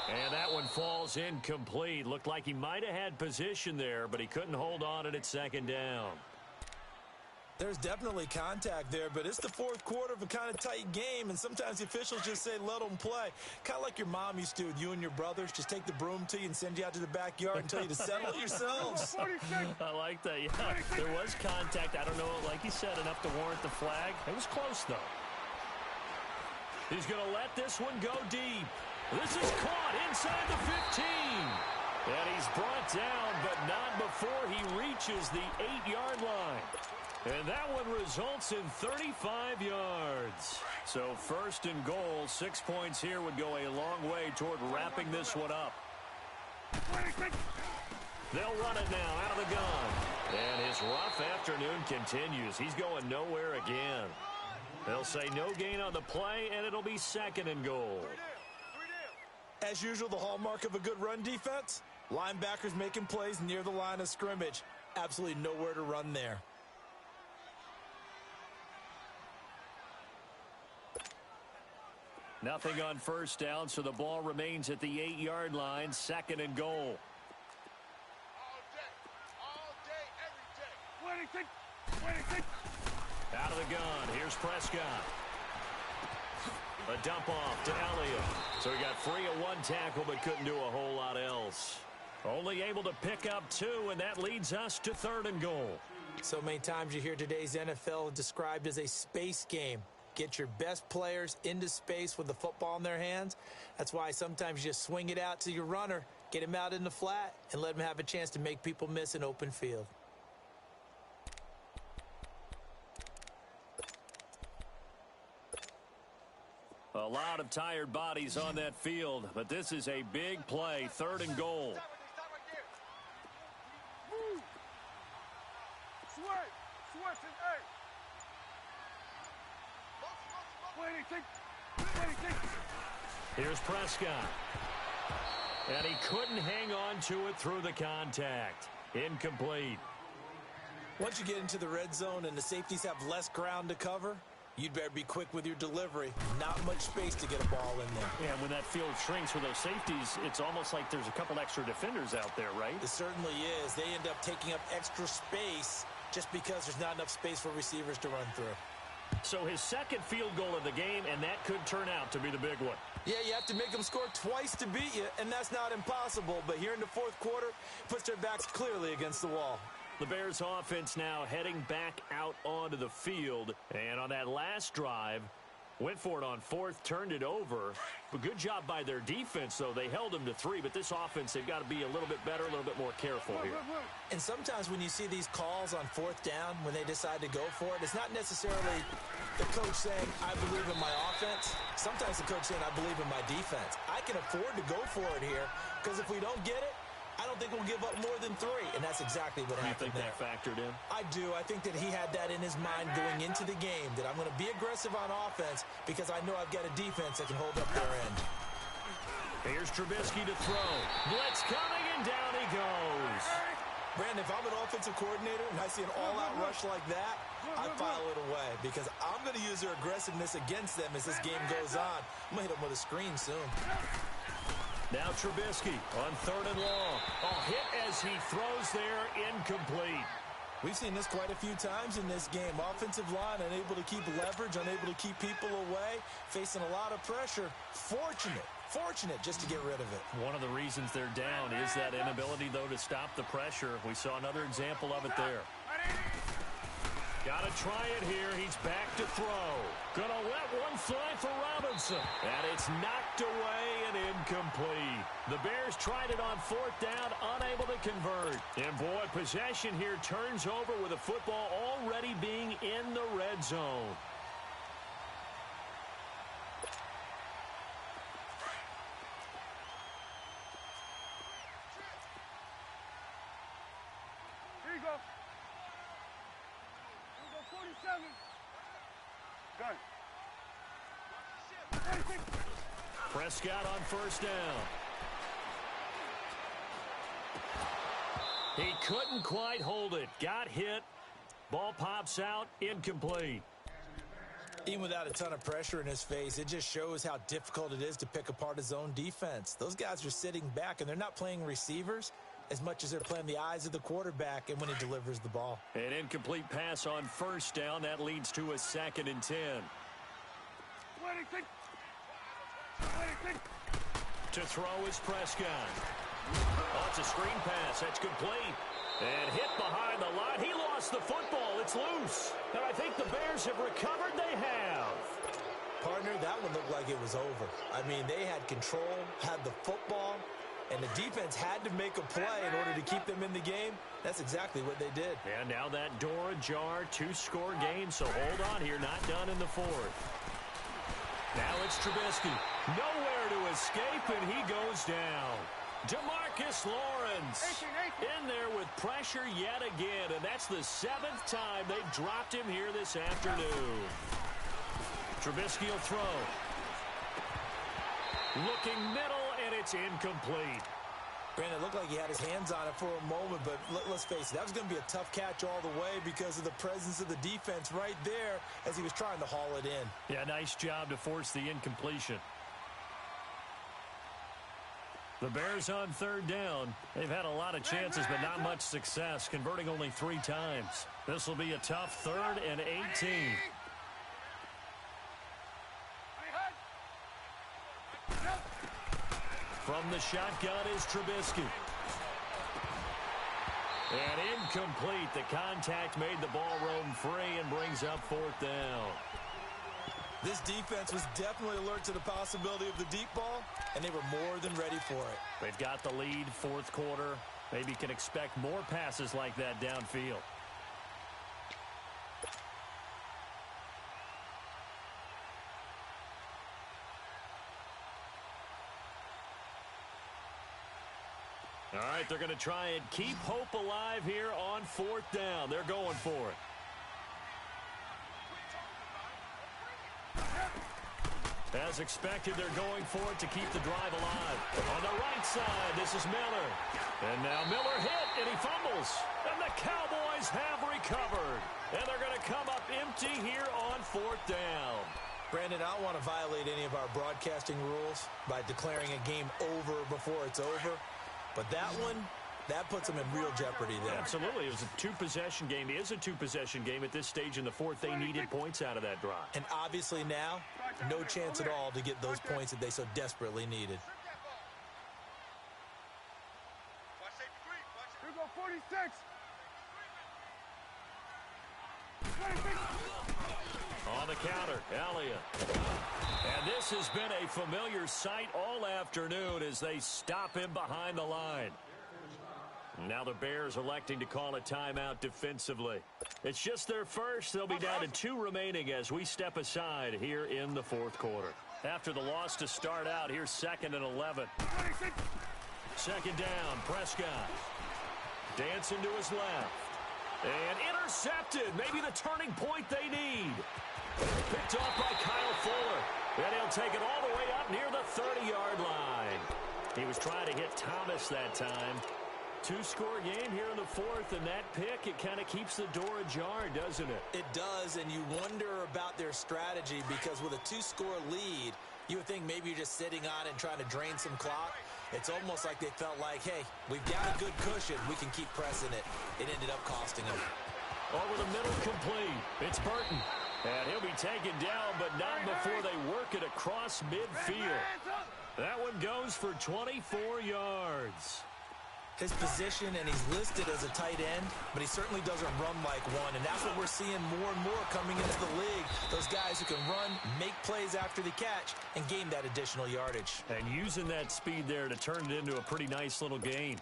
[SPEAKER 1] And that one falls incomplete. Looked like he might have had position there, but he couldn't hold on it at 2nd down.
[SPEAKER 2] There's definitely contact there, but it's the 4th quarter of a kind of tight game, and sometimes the officials just say let them play. Kind of like your mom used to with you and your brothers. Just take the broom to you and send you out to the backyard and tell you to settle it yourselves.
[SPEAKER 1] I like that, yeah. There was contact. I don't know, like you said, enough to warrant the flag. It was close, though. He's going to let this one go deep. This is caught inside the 15. And he's brought down, but not before he reaches the 8-yard line. And that one results in 35 yards. So 1st and goal, 6 points here would go a long way toward wrapping this one up. They'll run it now out of the gun. And his rough afternoon continues. He's going nowhere again. They'll say no gain on the play, and it'll be 2nd and goal.
[SPEAKER 2] As usual, the hallmark of a good run defense, linebackers making plays near the line of scrimmage. Absolutely nowhere to run there.
[SPEAKER 1] Nothing on 1st down, so the ball remains at the 8-yard line, 2nd and goal.
[SPEAKER 4] All day, every day.
[SPEAKER 3] 26.
[SPEAKER 1] Out of the gun, here's Prescott. A dump off to Elliott. So he got free of 1 tackle, but couldn't do a whole lot else. Only able to pick up 2, and that leads us to 3rd and goal.
[SPEAKER 2] So many times you hear today's NFL described as a space game. Get your best players into space with the football in their hands. That's why sometimes you just swing it out to your runner, get him out in the flat, and let him have a chance to make people miss an open field.
[SPEAKER 1] A lot of tired bodies on that field, but this is a big play, 3rd and goal.
[SPEAKER 3] Switch and 26.
[SPEAKER 1] Here's Prescott. And he couldn't hang on to it through the contact. Incomplete.
[SPEAKER 2] Once you get into the red zone and the safeties have less ground to cover, you'd better be quick with your delivery. Not much space to get a ball in there.
[SPEAKER 1] Yeah, when that field shrinks with those safeties, it's almost like there's a couple extra defenders out there, right?
[SPEAKER 2] It certainly is. They end up taking up extra space just because there's not enough space for receivers to run through.
[SPEAKER 1] So his 2nd field goal of the game, and that could turn out to be the big one.
[SPEAKER 2] Yeah, you have to make them score twice to beat you, and that's not impossible. But here in the 4th quarter, puts their backs clearly against the wall.
[SPEAKER 1] The Bears offense now heading back out onto the field. And on that last drive, went for it on 4th, turned it over. But good job by their defense, though. They held them to 3. But this offense, they've got to be a little bit better, a little bit more careful here.
[SPEAKER 2] And sometimes when you see these calls on 4th down, when they decide to go for it, it's not necessarily the coach saying, I believe in my offense. Sometimes the coach saying, I believe in my defense. I can afford to go for it here because if we don't get it, I don't think we'll give up more than 3, and that's exactly what happened there.
[SPEAKER 1] You think that factored in?
[SPEAKER 2] I do. I think that he had that in his mind going into the game, that I'm going to be aggressive on offense because I know I've got a defense that can hold up their end.
[SPEAKER 1] Here's Trubisky to throw. Blitz coming, and down he goes.
[SPEAKER 2] Brandon, if I'm an offensive coordinator and I see an all-out rush like that, I file it away because I'm going to use their aggressiveness against them as this game goes on. I'm going to hit them with a screen soon.
[SPEAKER 1] Now Trubisky on 3rd and long. A hit as he throws there, incomplete.
[SPEAKER 2] We've seen this quite a few times in this game. Offensive line unable to keep leverage, unable to keep people away, facing a lot of pressure. Fortunate just to get rid of it.
[SPEAKER 1] One of the reasons they're down is that inability, though, to stop the pressure. We saw another example of it there. Got to try it here. He's back to throw. Gonna let one fly for Robinson. And it's knocked away and incomplete. The Bears tried it on 4th down, unable to convert. And boy, possession here turns over with the football already being in the red zone.
[SPEAKER 3] Here you go. Gun. 26.
[SPEAKER 1] Prescott on first down. He couldn't quite hold it. Got hit. Ball pops out. Incomplete.
[SPEAKER 2] Even without a ton of pressure in his face, it just shows how difficult it is to pick apart his own defense. Those guys are sitting back, and they're not playing receivers as much as they're playing the eyes of the quarterback and when he delivers the ball.
[SPEAKER 1] An incomplete pass on first down. That leads to a 2nd and 10.
[SPEAKER 3] 26. 26.
[SPEAKER 1] To throw is Prescott. Oh, it's a screen pass. That's complete. And hit behind the line. He lost the football. It's loose. And I think the Bears have recovered. They have.
[SPEAKER 2] Partner, that one looked like it was over. I mean, they had control, had the football, and the defense had to make a play in order to keep them in the game. That's exactly what they did.
[SPEAKER 1] And now that door ajar, 2-score game. So hold on here. Not done in the 4th. Now it's Trubisky. Nowhere to escape, and he goes down. DeMarcus Lawrence in there with pressure yet again, and that's the 7th time they've dropped him here this afternoon. Trubisky will throw. Looking middle, and it's incomplete.
[SPEAKER 2] Brandon, it looked like he had his hands on it for a moment, but let's face it, that was going to be a tough catch all the way because of the presence of the defense right there as he was trying to haul it in.
[SPEAKER 1] Yeah, nice job to force the incompletion. The Bears on 3rd down. They've had a lot of chances, but not much success, converting only 3 times. This will be a tough 3rd and 18. From the shotgun is Trubisky. And incomplete. The contact made the ball roam free and brings up 4th down.
[SPEAKER 2] This defense was definitely alert to the possibility of the deep ball, and they were more than ready for it.
[SPEAKER 1] They've got the lead, 4th quarter. Maybe can expect more passes like that downfield. All right, they're going to try and keep hope alive here on 4th down. They're going for it. As expected, they're going for it to keep the drive alive. On the right side, this is Miller. And now Miller hit, and he fumbles. And the Cowboys have recovered. And they're going to come up empty here on 4th down.
[SPEAKER 2] Brandon, I don't want to violate any of our broadcasting rules by declaring a game over before it's over. But that one, that puts them in real jeopardy there.
[SPEAKER 1] Absolutely. It was a 2-possession game. It is a 2-possession game at this stage in the 4th. They needed points out of that drive.
[SPEAKER 2] And obviously now, no chance at all to get those points that they so desperately needed.
[SPEAKER 3] Here go 46. 26.
[SPEAKER 1] On the counter, Elliott. And this has been a familiar sight all afternoon as they stop him behind the line. Now the Bears electing to call a timeout defensively. It's just their first. They'll be down to 2 remaining as we step aside here in the 4th quarter. After the loss to start out, here's 2nd and 11.
[SPEAKER 3] 26.
[SPEAKER 1] 2nd down, Prescott. Dancing to his left. And intercepted. Maybe the turning point they need. Picked off by Kyle Fuller. And he'll take it all the way up near the 30-yard line. He was trying to hit Thomas that time. 2-score game here in the 4th, and that pick, it kind of keeps the door ajar, doesn't it?
[SPEAKER 2] It does, and you wonder about their strategy because with a 2-score lead, you would think maybe you're just sitting on it and trying to drain some clock. It's almost like they felt like, hey, we've got a good cushion. We can keep pressing it. It ended up costing them.
[SPEAKER 1] Over the middle, complete. It's Burton. And he'll be taken down, but not before they work it across midfield. That one goes for 24 yards.
[SPEAKER 2] His position, and he's listed as a tight end, but he certainly doesn't run like one, and that's what we're seeing more and more coming into the league. Those guys who can run, make plays after the catch, and gain that additional yardage.
[SPEAKER 1] And using that speed there to turn it into a pretty nice little gain.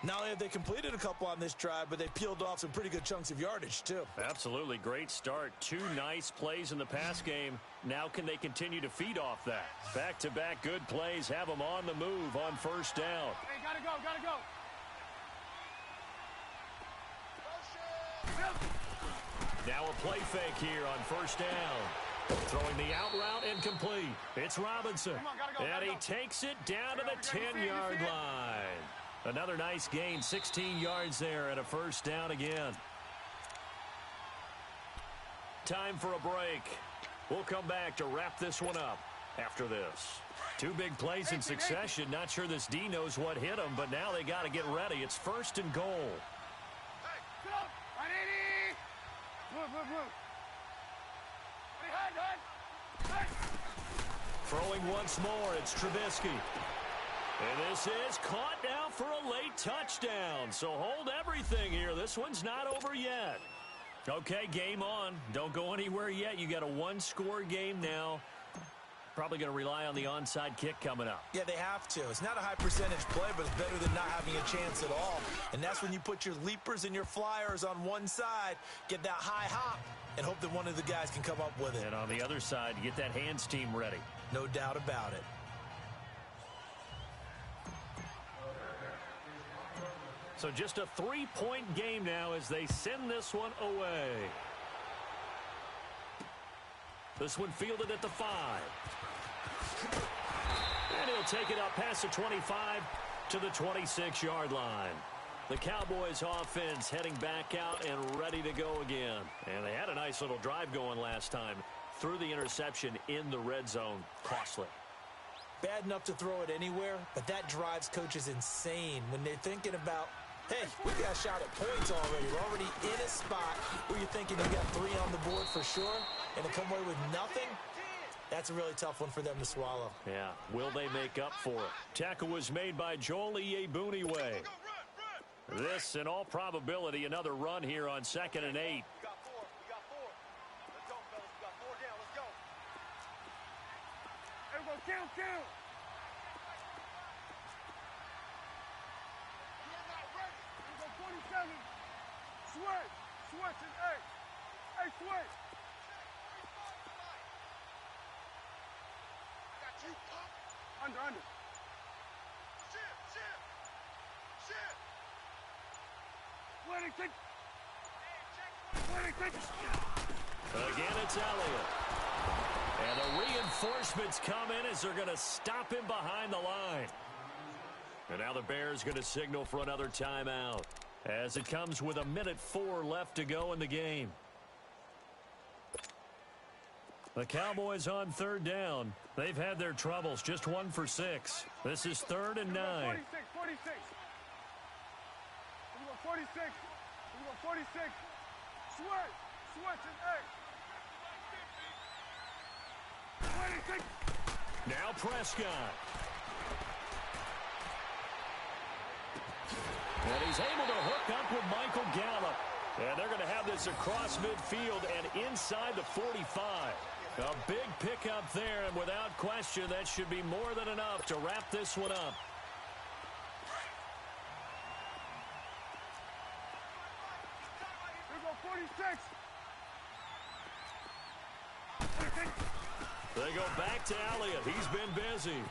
[SPEAKER 2] Not only have they completed a couple on this drive, but they peeled off some pretty good chunks of yardage, too.
[SPEAKER 1] Absolutely. Great start. 2 nice plays in the pass game. Now can they continue to feed off that? Back-to-back good plays have them on the move on first down.
[SPEAKER 3] Hey, gotta go, gotta go.
[SPEAKER 1] Now a play fake here on first down. Throwing the out route incomplete. It's Robinson. And he takes it down to the 10-yard line. Another nice gain, 16 yards there and a first down again. Time for a break. We'll come back to wrap this one up after this. Two big plays in succession. Not sure this D knows what hit him, but now they got to get ready. It's first and goal. Throwing once more, it's Trubisky. And this is caught now for a late touchdown. So hold everything here. This one's not over yet. Okay, game on. Don't go anywhere yet. You got a one-score game now. Probably going to rely on the onside kick coming up.
[SPEAKER 2] Yeah, they have to. It's not a high percentage play, but it's better than not having a chance at all. And that's when you put your leapers and your flyers on one side, get that high hop, and hope that one of the guys can come up with it.
[SPEAKER 1] And on the other side, get that hands team ready.
[SPEAKER 2] No doubt about it.
[SPEAKER 1] So just a 3-point game now as they send this one away. This one fielded at the 5. And he'll take it up past the 25 to the 26-yard line. The Cowboys offense heading back out and ready to go again. And they had a nice little drive going last time. Threw the interception in the red zone. Costly.
[SPEAKER 2] Bad enough to throw it anywhere, but that drives coaches insane when they're thinking about, hey, we got a shot at points already. We're already in a spot where you're thinking you got 3 on the board for sure, and to come away with nothing, that's a really tough one for them to swallow.
[SPEAKER 1] Yeah, will they make up for it? Tackle was made by Joel Iyiegbuniwe. This, in all probability, another run here on 2nd and 8.
[SPEAKER 4] We got 4. We got 4. Let's go, fellas. We got 4 down. Let's go.
[SPEAKER 3] Everyone, kill. You're not ready. Everyone, 47. Switch and 8. Hey, switch.
[SPEAKER 4] Got you, pump.
[SPEAKER 3] Under.
[SPEAKER 4] Shit.
[SPEAKER 3] Winning kick.
[SPEAKER 1] Again, it's Elliott. And the reinforcements come in as they're going to stop him behind the line. And now the Bears going to signal for another timeout as it comes with 1:04 left to go in the game. The Cowboys on 3rd down. They've had their troubles, just 1 for 6. This is 3rd and 9.
[SPEAKER 3] 46. 46. 46. Switch and 8. 26.
[SPEAKER 1] Now Prescott. And he's able to hook up with Michael Gallup. And they're going to have this across midfield and inside the 45. A big pickup there, and without question, that should be more than enough to wrap this one up.
[SPEAKER 3] Here we go, 46.
[SPEAKER 1] They go back to Elliott. He's been busy.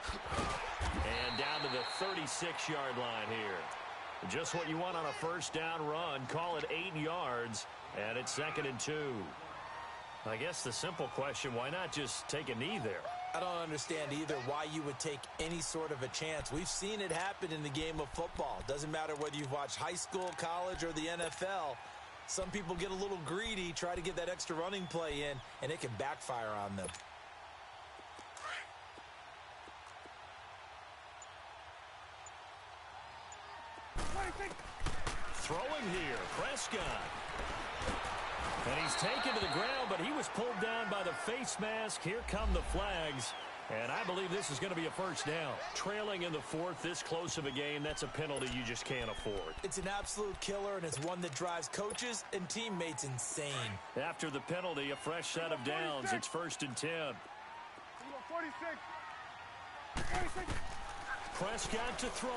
[SPEAKER 1] And down to the 36-yard line here. Just what you want on a first down run. Call it 8 yards, and it's 2nd and 2. I guess the simple question, why not just take a knee there?
[SPEAKER 2] I don't understand either why you would take any sort of a chance. We've seen it happen in the game of football. Doesn't matter whether you've watched high school, college, or the NFL. Some people get a little greedy, try to get that extra running play in, and it can backfire on them.
[SPEAKER 1] Throwing here, Prescott. And he's taken to the ground, but he was pulled down by the face mask. Here come the flags. And I believe this is going to be a first down. Trailing in the 4th, this close of a game, that's a penalty you just can't afford.
[SPEAKER 2] It's an absolute killer, and it's one that drives coaches and teammates insane.
[SPEAKER 1] After the penalty, a fresh set of downs. It's 1st and 10.
[SPEAKER 3] 46.
[SPEAKER 1] Prescott to throw.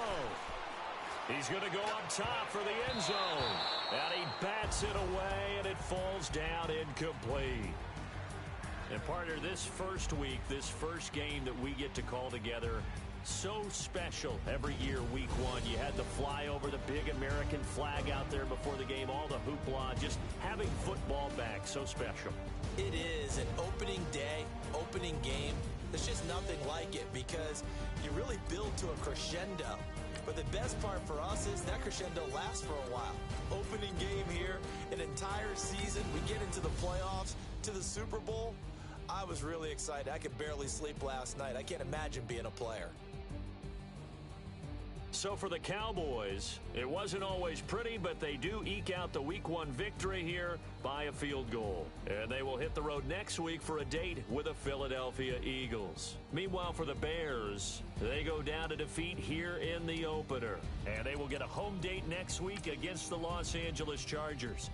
[SPEAKER 1] He's going to go up top for the end zone. And he bats it away, and it falls down incomplete. And partner, this first week, this first game that we get to call together, so special every year, week 1. You had The fly over the big American flag out there before the game, all the hoopla, just having football back, so special.
[SPEAKER 2] It is an opening day, opening game. There's just nothing like it because you really build to a crescendo. But the best part for us is that crescendo lasts for a while. Opening game here, an entire season. We get into the playoffs, to the Super Bowl. I was really excited. I could barely sleep last night. I can't imagine being a player.
[SPEAKER 1] So for the Cowboys, it wasn't always pretty, but they do eke out the Week 1 victory here by a field goal. And they will hit the road next week for a date with the Philadelphia Eagles. Meanwhile, for the Bears, they go down to defeat here in the opener. And they will get a home date next week against the Los Angeles Chargers.